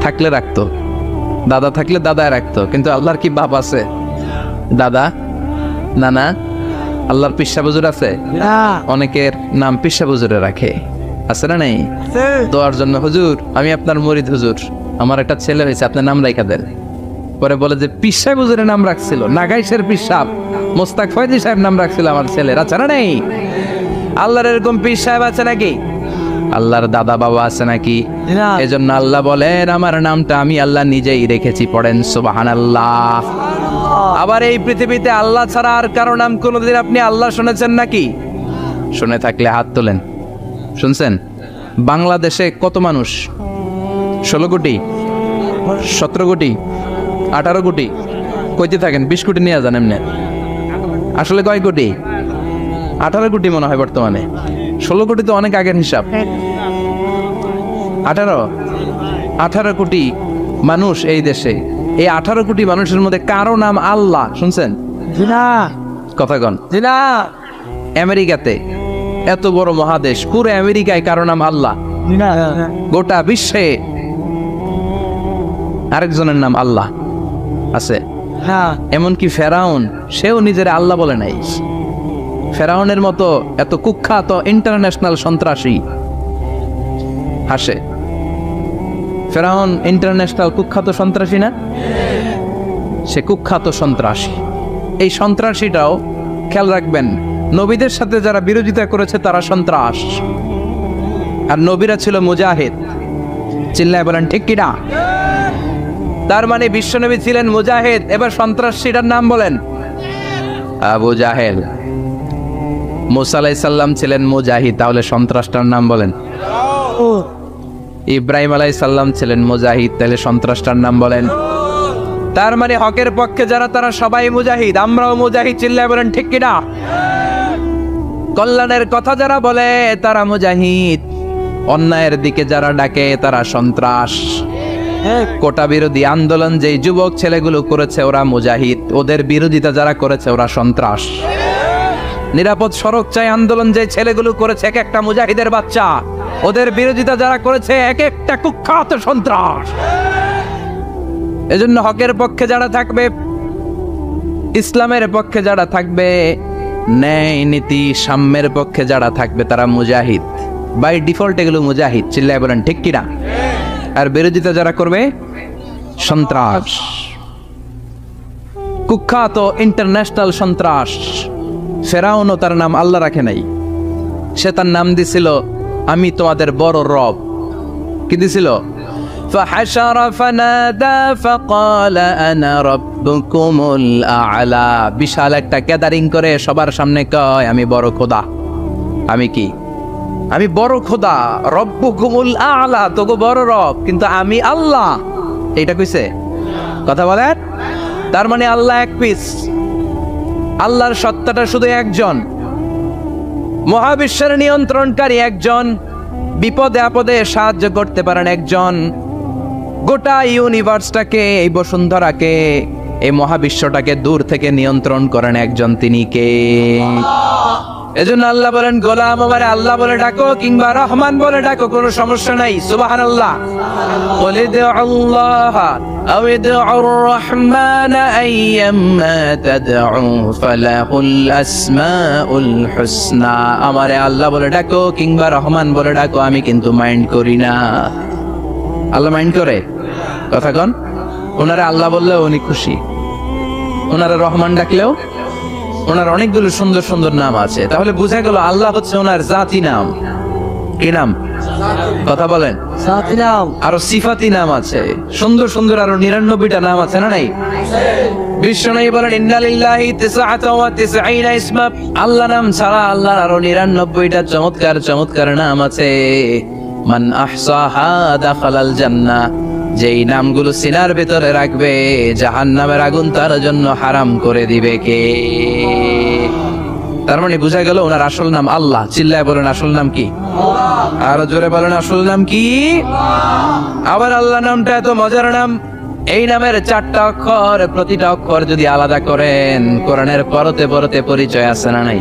থাকলে রাখতো, দাদা থাকলে দাদায় রাখতো। কিন্তু আল্লাহর কি বাপ আছে? দাদা, নানা? আল্লাহর পিসা বুজুর আছে? অনেকের নাম পিসা বুজুরে রাখে, আছে না? নেই? দোয়ার জন্য, হুজুর আমি আপনার মুরিদ, হুজুর আমার একটা ছেলে হয়েছে, আপনার নাম রাখা দেন। পরে বলে যে পিসা বুজুরের নাম রাখছিল, নাগাইশের পিসাব মোস্তাক ফয়জি সাহেব নাম রাখছিল আমার ছেলের, আছে না? নেই? আল্লাহর এরকম পীর সাহেব আছে নাকি? আল্লাহর দাদা বাবা আছে নাকি? এজন্য আল্লাহ বলেন, আমার নামটা আমি আল্লাহ নিজেই রেখেছি। পড়েন সুবহানাল্লাহ। আবার এই পৃথিবীতে আল্লাহ ছাড়া আর কারো নাম কোনোদিন আপনি আল্লাহ শুনেছেন নাকি? শুনে থাকলে হাত তোলেন। শুনছেন? বাংলাদেশে কত মানুষ? 16 কোটি, 17 কোটি, 18 কোটি? কইতে থাকেন, 20 কোটি নিয়ে যান এমনি। আসলে কয় কোটি? 18 কোটি মনে হয় বর্তমানে। 16 কোটি তো অনেক আগের হিসাব। 18 কোটি মানুষ এই দেশে। এই 18 কোটি মানুষের মধ্যে কারো নাম আল্লাহ শুনছেন? কথা কন। আমেরিকাতে, এত বড় মহাদেশ, পুরো আমেরিকায় কারো নাম আল্লাহ? গোটা বিশ্বে আরেকজনের নাম আল্লাহ আছে? এমনকি ফেরাউন, সেও নিজের আল্লাহ বলে নাই। ফেরাউনের মতো এত কুখ্যাত ইন্টারন্যাশনাল সন্ত্রাসী হাসে। ফেরাউন ইন্টারন্যাশনাল কুখ্যাত সন্ত্রাসী না? সে কুখ্যাত সন্ত্রাসী। এই সন্ত্রাসীটাও খেয়াল রাখবেন, নবীদের সাথে যারা বিরোধিতা করেছে তারা সন্ত্রাস, আর নবীরা ছিল মুজাহিদ। চিল্লায় বলেন ঠিক কিনা? তার মানে বিশ্বনবী ছিলেন মুজাহিদ। এবার সন্ত্রাসীটার নাম বলেন, আবু জাহেল। মুসা আলাইহিস সালাম ছিলেন মুজাহিদ, তাহলে সন্ত্রাসটার নাম বলেন। ইব্রাহিম আলাইহিস সালাম ছিলেন মুজাহিদ, তাহলে সন্ত্রাসটার নাম বলেন। তার মানে হকের পক্ষে যারা তারা সবাই মুজাহিদ, আমরাও মুজাহিদ, চিল্লায় বলেন ঠিক কিনা? কল্যাণের কথা যারা বলে তারা মুজাহিদ, অন্যায়ের দিকে যারা ডাকে তারা সন্ত্রাস। কোটা বিরোধী আন্দোলন যেই যুবক ছেলেগুলো করেছে ওরা মুজাহিদ, ওদের বিরোধিতা যারা করেছে ওরা সন্ত্রাস। নিরাপদ সড়ক চাই আন্দোলন যে ছেলেগুলো করেছে এক একটা মুজাহিদের বাচ্চা, ওদের বিরোধিতা যারা করেছে এক একটা কুখ্যাত সন্ত্রাস। এজন্য হকের পক্ষে যারা থাকবে, ইসলামের পক্ষে যারা থাকবে, ন্যায় নীতি সাম্যের পক্ষে যারা থাকবে তারা মুজাহিদ, বাই ডিফল্ট এগুলো মুজাহিদ, চিল্লায় বলেন ঠিক কিনা? আর বিরোধিতা যারা করবে সন্ত্রাস, কুখ্যাত ইন্টারন্যাশনাল সন্ত্রাস। ফেরাউনও তার নাম আল্লাহ রাখে নাই, সে তার নাম দিছিল আমি তোমাদের বড় রব। কি দিছিল? فحشر فنادى فقال انا ربكم الاعلى। বিশাল একটা গ্যাদারিং করে সবার সামনে কয় আমি বড় খোদা। আমি কি? আমি বড় খোদা, রব্বুকুমুল আ'লা, তোগো বড় রব, কিন্তু আমি আল্লাহ। এইটা কইছে? কথা বলেন। তার মানে আল্লাহ এক পিস, আল্লাহর সত্তাটা শুধু একজন, মহাবিশ্বের নিয়ন্ত্রণকারী একজন, বিপদে আপদে সাহায্য করতে পারেন একজন, গোটা ইউনিভার্সটাকে, এই বসুন্ধরাকে, এই মহাবিশ্বটাকে দূর থেকে নিয়ন্ত্রণ করেন একজন, তিনি কে? এজন্য আল্লাহ বলেন গোলাম আমারে আল্লাহ বলে ডাকো কিংবা রহমান বলে ডাকো, কোনো সমস্যা নাই। সুবহানাল্লাহ। ওয়ালিদুল্লাহ আও ইদউর রহমান আইয়াম্মা তাদউ ফালাহুল আসমাউল হুসনা। আমারে আল্লাহ বলে ডাকো কিংবা রহমান বলে ডাকো, আমি কিন্তু মাইন্ড করি না। আল্লাহ মাইন্ড করে? কথা কন। ওনারা আল্লাহ বললেও উনি খুশি, ওনারা রহমান ডাকলেও, ওনার অনেকগুলো সুন্দর সুন্দর নাম আছে। তাহলে বোঝা গেল আল্লাহ হচ্ছে ওনার জাতি নাম। কি নাম? কথা বলেন। জাতি নাম। আরো সিফাতি নাম আছে, সুন্দর সুন্দর আরো 99টা নাম আছে না নাই? বিশ্বনবী বলেন ইন্নালিল্লাহি 99 ইসমা। আল্লাহ নাম ছাড়া আল্লাহর আরো 99টা চমৎকার চমৎকার নাম আছে। মান আহসাহা দাখালাল জান্নাহ। যেই নামগুলো সিনার ভিতরে রাখবে জাহান্নামের আগুন তার জন্য হারাম করে দিবে কে? তার মানে বোঝা গেল ওনার আসল নাম আল্লাহ। চিল্লায় বলেন আসল নাম কি? আরো জোরে বলেন আসল নাম কি? আবার আল্লাহ নামটা এত মজার নাম, এই নামের 4টা অক্ষর, প্রতিটা অক্ষর যদি আলাদা করেন কোরআনের পরতে পরতে পরিচয় আছে না নাই?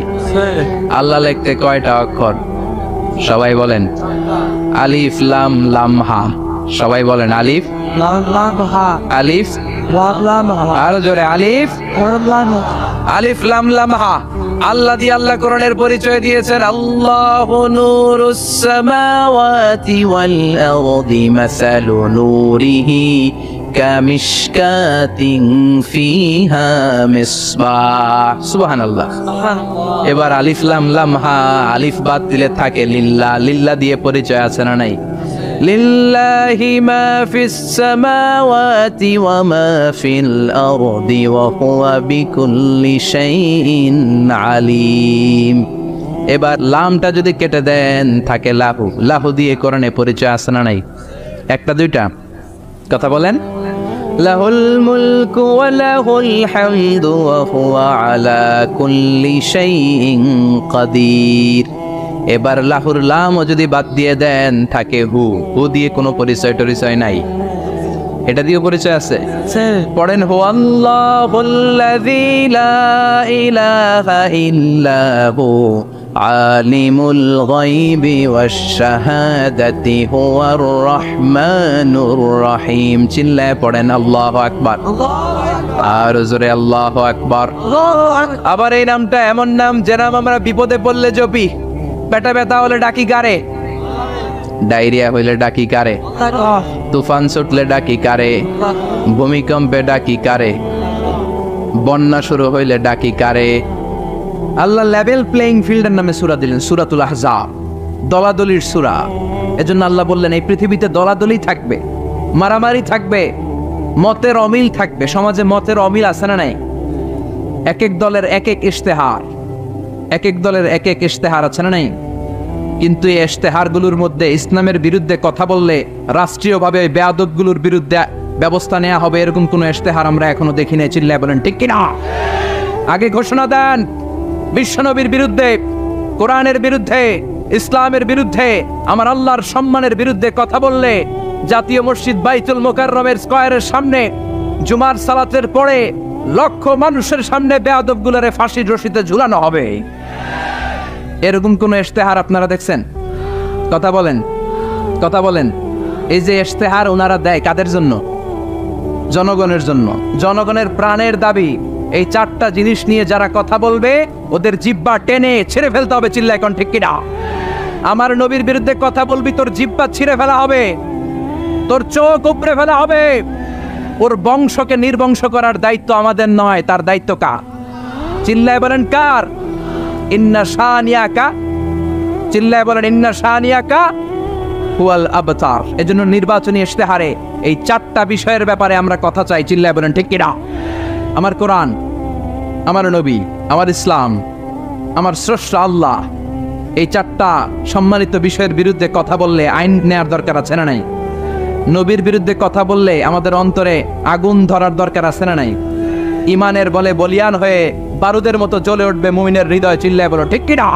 আল্লাহ লিখতে কয়টা অক্ষর? সবাই বলেন। আলিফ লাম লাম হা। সবাই বলেন আলিফ আলিফ আরো জোরে আলিফ আলিফ লাম লাম হা। আল্লাহ দিয়ে আল্লাহ কোরআনের পরিচয় দিয়েছেন আল্লাহু নূরুস সামাওয়াতি ওয়াল আরদি মাসালু নূরিহি কামিশকাতিন ফিহা মিসবাহ। সুবহানাল্লাহ। এবার আলিফ লাম লাম হা, আলিফ বাদ দিলে থাকে লিল্লাহ। লিল্লাহ দিয়ে পরিচয় আছে না নাই? লিল্লাহি মা ফিস সামাওয়াতি ওয়া মা ফিল আরদি ওয়া হুয়া বিকুল্লি শাইইন আলিম। এবার লামটা যদি কেটে দেন থাকে লাহু। লাহু দিয়ে কোরআনে পরিচয় আছে না নাই? একটা দুইটা? কথা বলেন। লাহুল মুলকু ওয়া লাহুল হামদু ওয়া হুয়া আলা কুল্লি শাইইন কাদির। এবার লাহুর লামও যদি বাদ দিয়ে দেন থাকে হু। হু দিয়ে কোনো পরিচয় টরিচয় নাই, এটা দিয়ে পরিচয় আছে। পড়েন হু আল্লাহুল্লাযী লা ইলাহা ইল্লা হু আলিমুল গায়বি ওয়াশ শাহাদাতি হুয়ার রহমানুর রহিম। চিল্লায় পড়েন আল্লাহু আকবার। আর জোরে আল্লাহু আকবার। আবার এই নামটা এমন নাম যে নাম আমরা বিপদে পড়লে জপি। পেটা ব্যথা হলে ডাকি কারে? ডায়রিয়া হইলে ডাকি কারে? তুফান ছুটলে ডাকি কারে? ভূমিকম্পে ডাকি কারে? বন্যা শুরু হইলে ডাকি কারে? আল্লাহ লেভেল প্লেইং ফিল্ডের নামে সূরা দিলেন, সূরাতুল আহজাব, দলাদলির সূরা। এজন্য আল্লাহ বললেন এই পৃথিবীতে দলাদলি থাকবে, মারামারি থাকবে, মতের অমিল থাকবে, সমাজে মতের অমিল আছে না নাই? এক এক দলের এক এক ইশতেহার, এক এক দলের এক এক ইশতেহার আছে না নাই? কিন্তু এই ইশতেহারগুলোর মধ্যে ইসলামের বিরুদ্ধে কথা বললে রাষ্ট্রীয়ভাবে বেয়াদবগুলোর বিরুদ্ধে ব্যবস্থা নেওয়া হবে, এরকম কোনো ইশতেহার আমরা এখনো দেখি নাই। চিল্লায় বলেন ঠিক কিনা? আগে ঘোষণা দেন বিশ্বনবীর বিরুদ্ধে, কোরআনের বিরুদ্ধে, ইসলামের বিরুদ্ধে, আমার আল্লাহর সম্মানের বিরুদ্ধে কথা বললে জাতীয় মসজিদ বাইতুল মোকাররমের স্কয়ারের সামনে জুমার সালাতের পরে লক্ষ মানুষের সামনে বেয়াদবগুলোরে ফাঁসির রশিতে ঝুলানো হবে। এরকম কোন ইশতেহার আপনারা দেখছেন? কথা বলেন, কথা বলেন। এই যে ইশতেহার ওনারা দেয় কাদের জন্য? জনগণের জন্য। জনগণের প্রাণের দাবি। এই চারটা জিনিস নিয়ে যারা কথা বলবে ওদের জিহ্বা টেনে ছিঁড়ে ফেলতে হবে। চিল্লায় কোন ঠিক কিনা? আমার নবীর বিরুদ্ধে কথা বলবি, তোর জিহ্বা ছিঁড়ে ফেলা হবে, তোর চোখ উপড়ে ফেলা হবে। ওর বংশকে নির্বংশ করার দায়িত্ব আমাদের নয়, তার দায়িত্ব কার? চিল্লায় বলেন কার? ইন্না শানিয়াকা, চিল্লায় বলেন ইন্না শানিয়াকা হুয়াল আবতার। এজন্য নির্বাচনী ইশতেহারে এই চারটা বিষয়ের ব্যাপারে আমরা কথা চাই। চিল্লায় বলেন ঠিক কিনা? আমার কোরআন, আমার নবী, আমার ইসলাম, আমার স্রষ্টা আল্লাহ, এই চারটা সম্মানিত বিষয়ের বিরুদ্ধে কথা বললে আইন নেয়ার দরকার আছে না নাই? নবীর বিরুদ্ধে কথা বললে আমাদের অন্তরে আগুন ধরার দরকার আছে না নাই? ইমানের বলে বলিয়ান হয়ে বারুদের মতো জ্বলে উঠবে মুমিনের হৃদয়। চিল্লায় বলো ঠিক কিনা?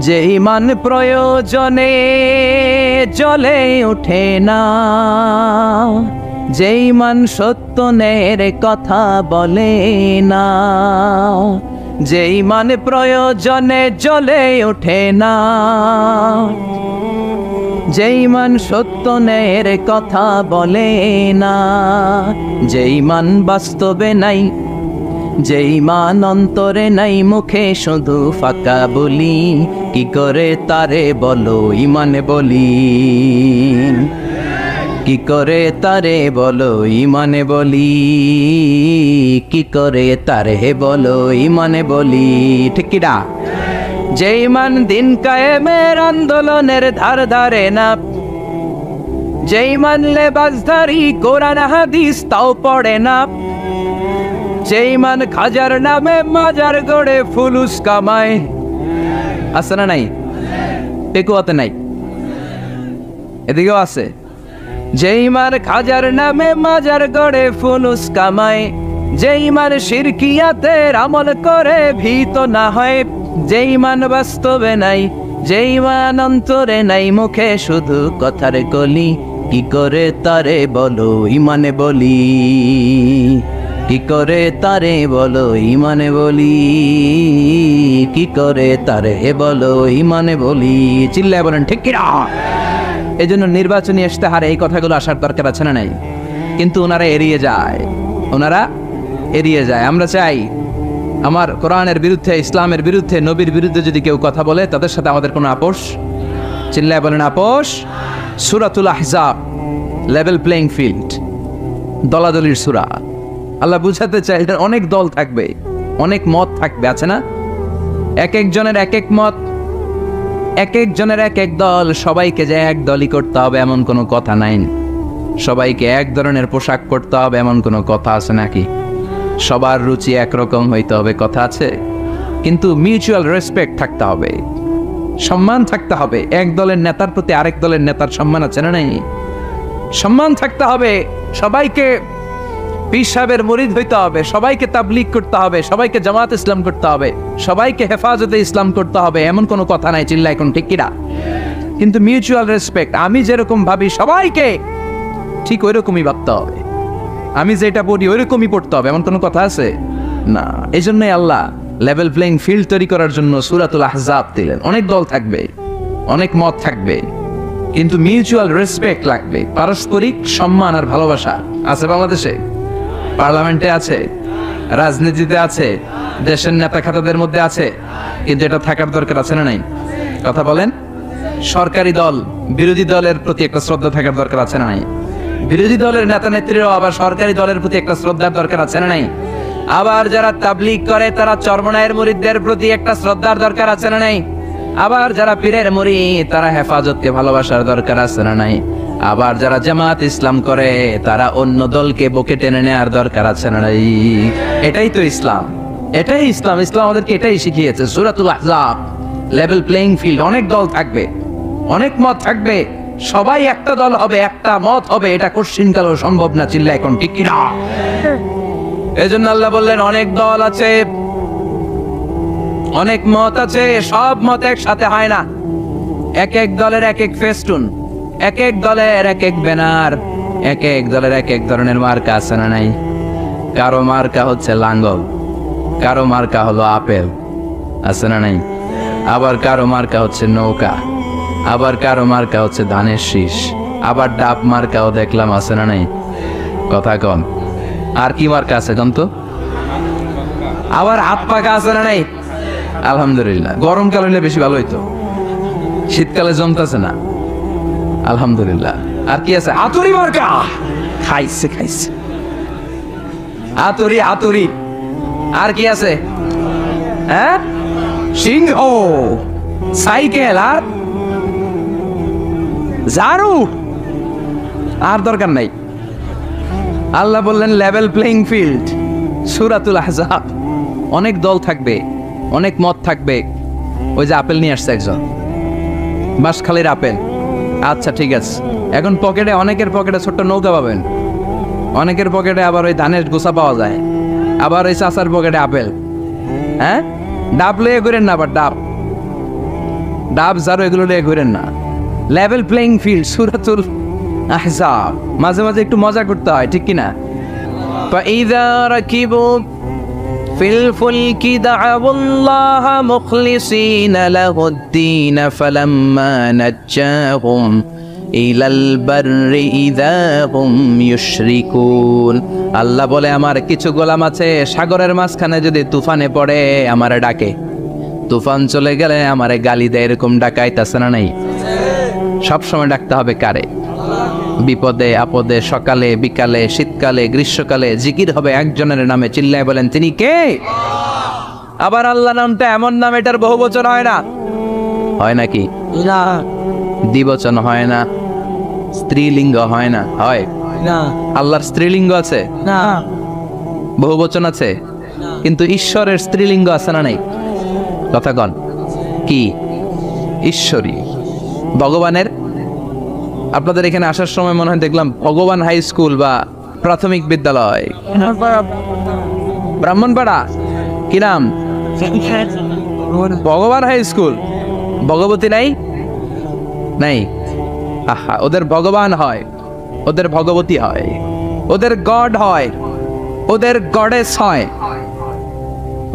যে ইমান প্রয়োজনে জ্বলে ওঠে না, যে ইমান সত্য ন্যায়ের কথা বলে না, যে ইমান প্রয়োজনে জ্বলে ওঠে না, যে ইমান সত্য ন্যায়ের কথা বলে না, যে ইমান বাস্তবে নাই, যে ইমান অন্তরে নাই, মুখে শুধু ফাঁকা বলি, কি করে তারে বলো ইমানে বলি, কি করে তারে বলো ইমানে বলি, কি করে তারে বলো ইমানে বলি। ঠিক কিনা? যে ইমান দিন কায়েমের আন্দোলনের ধার ধারে না, যে ইমান লেবাসধারী কোরআন হাদিস তাও পড়ে না, যে ইমান খাজার নামে মাজার গড়ে ফুলুস কামায়। আছে না নাই? পেকুয়াতে নাই, এদিকেও আছে। যে ইমান খাজার নামে মাজার গড়ে ফুলুস কামায়, যে ইমান শিরকিয়াতের আমল করে ভীত না হয়, যে ইমান বাস্তবে নাই, যে ইমান অন্তরে নাই, মুখে শুধু কথার কলি, কি করে তারে বলো ইমানে বলি, কি করে তারে বলো ইমানে বলি, কি করে তারে বলো ইমানে বলি। চিল্লায় বলেন ঠিক কিনা? এই জন্য নির্বাচনী ইশতেহারে এই কথাগুলো আসার দরকার আছে না নাই? কিন্তু ওনারা এড়িয়ে যায়, ওনারা এড়িয়ে যায়। আমরা চাই আমার কোরআনের বিরুদ্ধে, ইসলামের বিরুদ্ধে, নবীর বিরুদ্ধে যদি কেউ কথা বলে তাদের সাথে আমাদের কোনো আপোষ। চিল্লায় বলেন আপোষ। সূরাতুল আহজাব, লেভেল প্লেইং ফিল্ড, দলাদলির সূরা। আল্লাহ বুঝাতে চাই এটা অনেক দল থাকবে, অনেক মত থাকবে, আছে না? এক একজনের এক এক মত, এক একজনের এক এক দল। সবাইকে যে এক দলই করতে হবে এমন কোনো কথা নাই। সবাইকে এক ধরনের পোশাক পরতে হবে এমন কোনো কথা আছে নাকি? সবার রুচি একরকম হইতে হবে কথা আছে? কিন্তু মিউচুয়াল রেসপেক্ট থাকতে হবে, সম্মান থাকতে হবে। এক দলের নেতার প্রতি আরেক দলের নেতার সম্মান আছে না নাই? সম্মান থাকতে হবে। সবাইকে পীর সাহেবের মুরিদ হইতে হবে, সবাইকে তাবলীগ করতে হবে, সবাইকে জামাত ইসলাম করতে হবে, সবাইকে হেফাজতে ইসলাম করতে হবে এমন কোনো কথা নাই। চিল্লা এখন ঠিক কিনা? কিন্তু মিউচুয়াল রেসপেক্ট, আমি যেরকম ভাবি সবাইকে ঠিক ওই রকমই ভাবতে হবে, আমি যেটা পড়ি ওই রকমই পড়তে হবে এমন কোনো কথা আছে না। এই জন্যই আল্লাহ লেভেল প্লেইং ফিল্ড তৈরি করার জন্য সূরাতুল আহজাব দিলেন। অনেক দল থাকবে, অনেক মত থাকবে, কিন্তু মিউচুয়াল রেসপেক্ট লাগবে। পারস্পরিক সম্মান আর ভালোবাসা আছে বাংলাদেশে? পার্লামেন্টে আছে, রাজনীতিতে আছে, দেশের নেতা খাতাদের মধ্যে আছে, কিন্তু এটা থাকার দরকার আছে না নাই? কথা বলেন। সরকারি দল বিরোধী দলের প্রতি একটা শ্রদ্ধা থাকার দরকার আছে না নাই? বিরোধী দলের নেতা নেত্রীরাও আবার সরকারি দলের প্রতি একটা শ্রদ্ধার দরকার আছে না নাই? আবার যারা তাবলীগ করে তারা চরমনায়ের মুরিদদের প্রতি একটা শ্রদ্ধার দরকার আছে না নাই? আবার যারা পীরের মুরিদ তারা হেফাজতকে ভালোবাসার দরকার আছে না নাই? আবার যারা জামাত ইসলাম করে তারা অন্য দলকে বুকে টেনে নেওয়ার দরকার আছে না? এটাই তো ইসলাম, এটাই ইসলাম। ইসলাম আমাদেরকে এটাই শিখিয়েছে। সূরাতুল আহজাব, লেভেল প্লেইং ফিল্ড। অনেক দল থাকবে, অনেক মত থাকবে, সবাই একটা দল হবে, একটা মত হবে, এটা কোশ্চিনকালও সম্ভব না। চিল্লা এখন ঠিক কিনা? এজন্য আল্লাহ বললেন অনেক দল আছে, অনেক মত আছে, সব মত একসাথে হয় না। এক এক দলের এক এক ফেস্টুন, এক এক দলের এক এক ব্যানার, এক এক দলের এক এক ধরনের মার্কা আছে না নাই? কারো মার্কা হচ্ছে লাঙ্গল, কারো মার্কা হলো আপেল, আছে না নাই? আবার কারো মার্কা হচ্ছে নৌকা, আবার কারো মার্কা হচ্ছে ধানের শীষ, আবার ডাব মার্কাও দেখলাম, আছে না নাই? কথা কন। আর কি মার্কা আছে কন তো? আবার হাত পাকা আছে না নাই? আলহামদুলিল্লাহ। গরমকাল হইলে বেশি ভালো হইতো, শীতকালে জমতেছে না। আলহামদুলিল্লাহ। আর কি আছে? হাতুড়ি মার্কা। খাইছে খাইছে, হাতুড়ি হাতুড়ি। আর কি আছে? হ্যাঁ, সিংহ, সাইকেল, আর ঝাড়ু। আর দরকার নাই। আল্লাহ বললেন লেভেল প্লেইং ফিল্ড। সূরাতুল আহজাব। অনেক দল থাকবে, অনেক মত থাকবে। ওই যে আপেল নিয়ে আসছে একজন, বাঁশখালীর আপেল। আচ্ছা ঠিক আছে, এখন পকেটে, অনেকের পকেটে ছোট্ট নৌকা পাবেন, অনেকের পকেটে আবার ওই ধানের গোছা পাওয়া যায়, আবার ওই চাচার পকেটে আপেল। হ্যাঁ, ডাব লয়ে ঘুরেন না, আবার ডাব ঝাড়ু এগুলো লয়ে ঘুরেন না। লেভেল প্লেইং ফিল্ড, সূরাতুল আহজাব। মাঝে মাঝে একটু মজা করতে হয়, ঠিক কিনা? فإذا ركبوا في الفلك دعوا الله مخلصين له الدين فلما نجاهم إلى البر إذا هم يشركون। আল্লাহ বলে আমার কিছু গোলাম আছে সাগরের মাঝখানে যদি তুফানে পড়ে আমারে ডাকে, তুফান চলে গেলে আমারে গালি দেয়। এরকম ডাকাইতাছে না নাই? সব সময় ডাকতে হবে কারে? বিপদে আপদে, সকালে বিকালে, শীতকালে গ্রীষ্মকালে জিকির হবে একজনের নামে। চিল্লায় বলেন তিনি কে? আবার আল্লাহ নামটা এমন নাম, এটার বহুবচন হয় না। হয় নাকি? না। দ্বিবচন হয় না, স্ত্রীলিঙ্গ হয় না। হয় না? আল্লাহর স্ত্রীলিঙ্গ আছে না, বহুবচন আছে, কিন্তু ঈশ্বরের স্ত্রীলিঙ্গ আছে না নাই? কথা কন। কি? ঈশ্বরী। ভগবানের, আপনাদের এখানে আসার সময় মনে হয় দেখলাম ভগবান হাই স্কুল বা প্রাথমিক বিদ্যালয়, ব্রাহ্মণপাড়া। কি নাম? ভগবান হাই স্কুল। ভগবতী নাই? নাই। আহা, ওদের ভগবান হয়, ওদের ভগবতী হয়, ওদের গড হয়, ওদের গডেস হয়,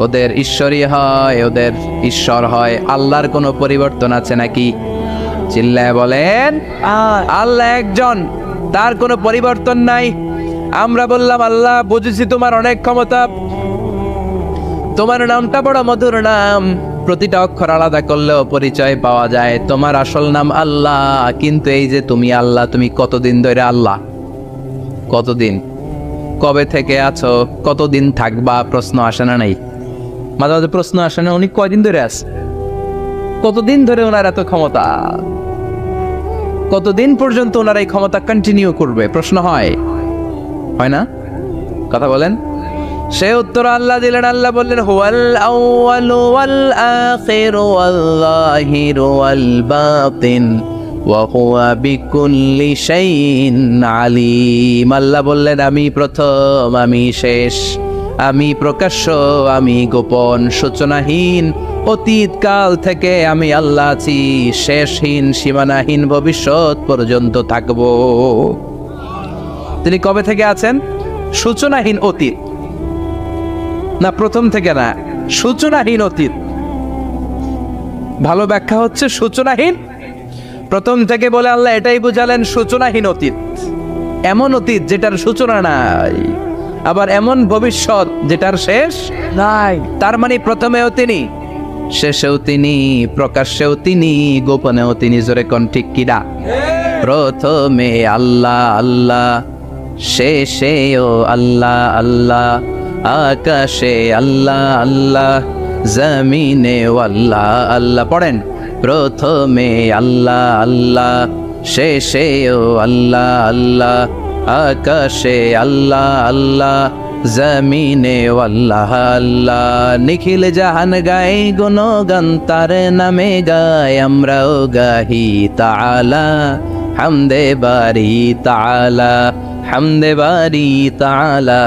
ওদের ঈশ্বরী হয়, ওদের ঈশ্বর হয়। আল্লাহর কোনো পরিবর্তন আছে নাকি? চিল্লায় বলেন আল্লাহ একজন, তার কোনো পরিবর্তন নাই। আমরা বললাম আল্লাহ বুঝেছি তোমার অনেক ক্ষমতা, তোমার নামটা বড় মধুর নাম, প্রতিটা অক্ষর আলাদা করলেও পরিচয় পাওয়া যায়। তোমার আসল নাম আল্লাহ, কিন্তু এই যে তুমি আল্লাহ, তুমি কতদিন ধরে আল্লাহ? কতদিন? কবে থেকে আছো? কতদিন থাকবা? প্রশ্ন আসে না নাই? মাঝে মাঝে প্রশ্ন আসে না, উনি কয়দিন ধরে আছে? কতদিন ধরে ওনার এত ক্ষমতা? কতদিন পর্যন্ত ওনার এই ক্ষমতা কন্টিনিউ করবে? প্রশ্ন হয়, হয় না? কথা বলেন। সে উত্তর আল্লাহ দিলেন। আল্লাহ বললেন হুয়াল আউয়ালু ওয়াল আখিরু ওয়াল যাহিরু ওয়াল বাতিন ওয়া হুয়া বিকুল্লি শাইইন আলিম। আল্লাহ বললেন আমি প্রথম, আমি শেষ, আমি প্রকাশ্য, আমি গোপন, সূচনাহীন। অতীত কাল থেকে আমি আল্লাহ আছি, শেষহীন, সীমানাহীন, ভবিষ্যৎ পর্যন্ত থাকব। তিনি কবে থেকে আছেন? সূচনাহীন অতীত না, প্রথম থেকে না, সূচনাহীন অতীত। ভালো ব্যাখ্যা হচ্ছে সূচনাহীন। প্রথম থেকে বলে আল্লাহ এটাই বুঝালেন সূচনাহীন অতীত, এমন অতীত যেটার সূচনা নাই, আবার এমন ভবিষ্যৎ যেটার শেষ নাই। তার মানে প্রথমেও তিনি, শেষেও তিনি, প্রকাশ্যেও তিনি, গোপনেও তিনি। জোরে কোন ঠিক কিনা? প্রথমে আল্লাহ আল্লাহ, শেষেও আল্লাহ আল্লাহ, আকাশে আল্লাহ আল্লাহ, জমিনে আল্লাহ আল্লাহ। পড়েন প্রথমে আল্লাহ আল্লাহ, শেষেও আল্লাহ আল্লাহ, আকাশে আল্লাহ আল্লাহ, জমিনে আল্লাহ আল্লাহ। নিখিল জাহান গাই গুণগান তার নামে গায়, আমরাও গাহি তাআলা হামদে বারি তাআলা, হামদে বারি তাআলা,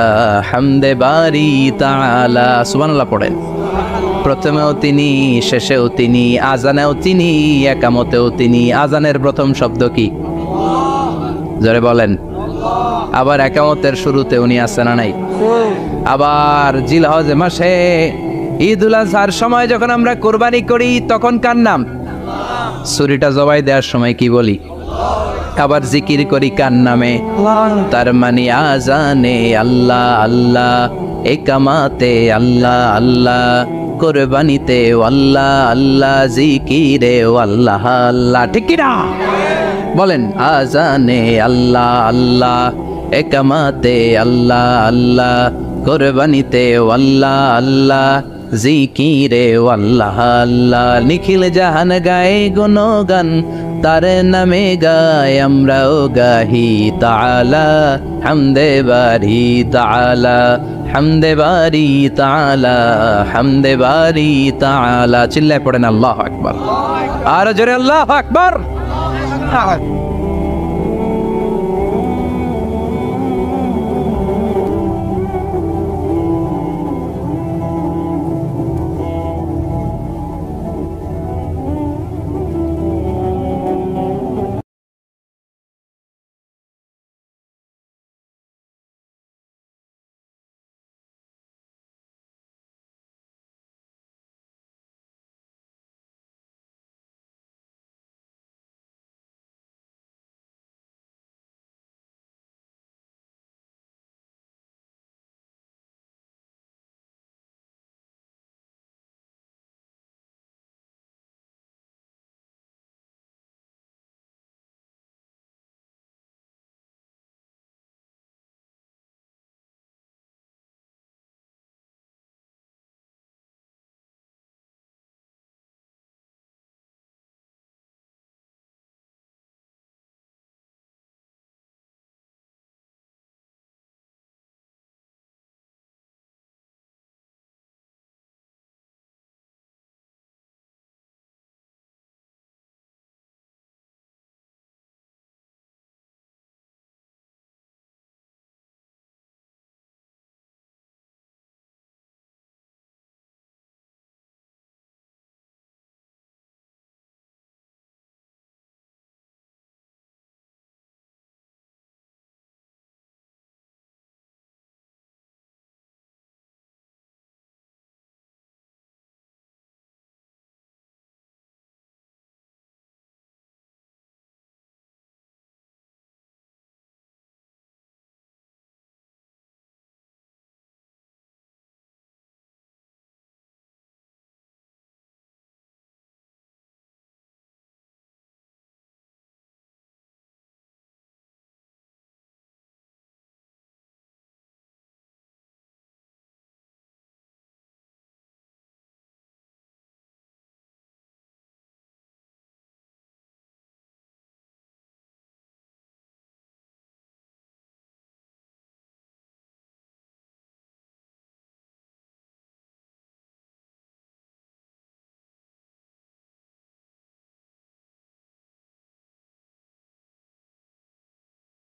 হামদে বারি তাআলা। সুবহানাল্লাহ পড়েন। প্রথমেও তিনি, শেষেও তিনি, আজানেও তিনি, একামতেও তিনি। আজানের প্রথম শব্দ কি? জোরে বলেন। আবার একামতের শুরুতে উনি আছেন না নাই? আবার জিলহজ মাসে ঈদুল আজহার সময় যখন আমরা কোরবানি করি তখন কার নাম? ছুরিটা জবাই দেওয়ার সময় কি বলি? আবার জিকির করি কার নামে? তার মানে আজানে আল্লাহ আল্লাহ, একামাতে আল্লাহ আল্লাহ, কোরবানিতে আল্লাহ আল্লাহ, জিকিরে আল্লাহ আল্লাহ। ঠিক কি না? বলেন। আজানে আল্লাহ আল্লাহ, একামাতে আল্লাহ আল্লাহ, কোরবানিতে আল্লাহ আল্লাহ, জিকিরে আল্লাহ আল্লাহ। নিখিল জাহান গায়ে গুণগান তার নামে গায়, আমরাও গাহি তাআলা হামদে বারি তাআলা, হামদে বারি তাআলা, হামদে বারি তাআলা। চিল্লায় পড়েন আল্লাহু আকবার। আর জোরে আল্লাহু আকবার।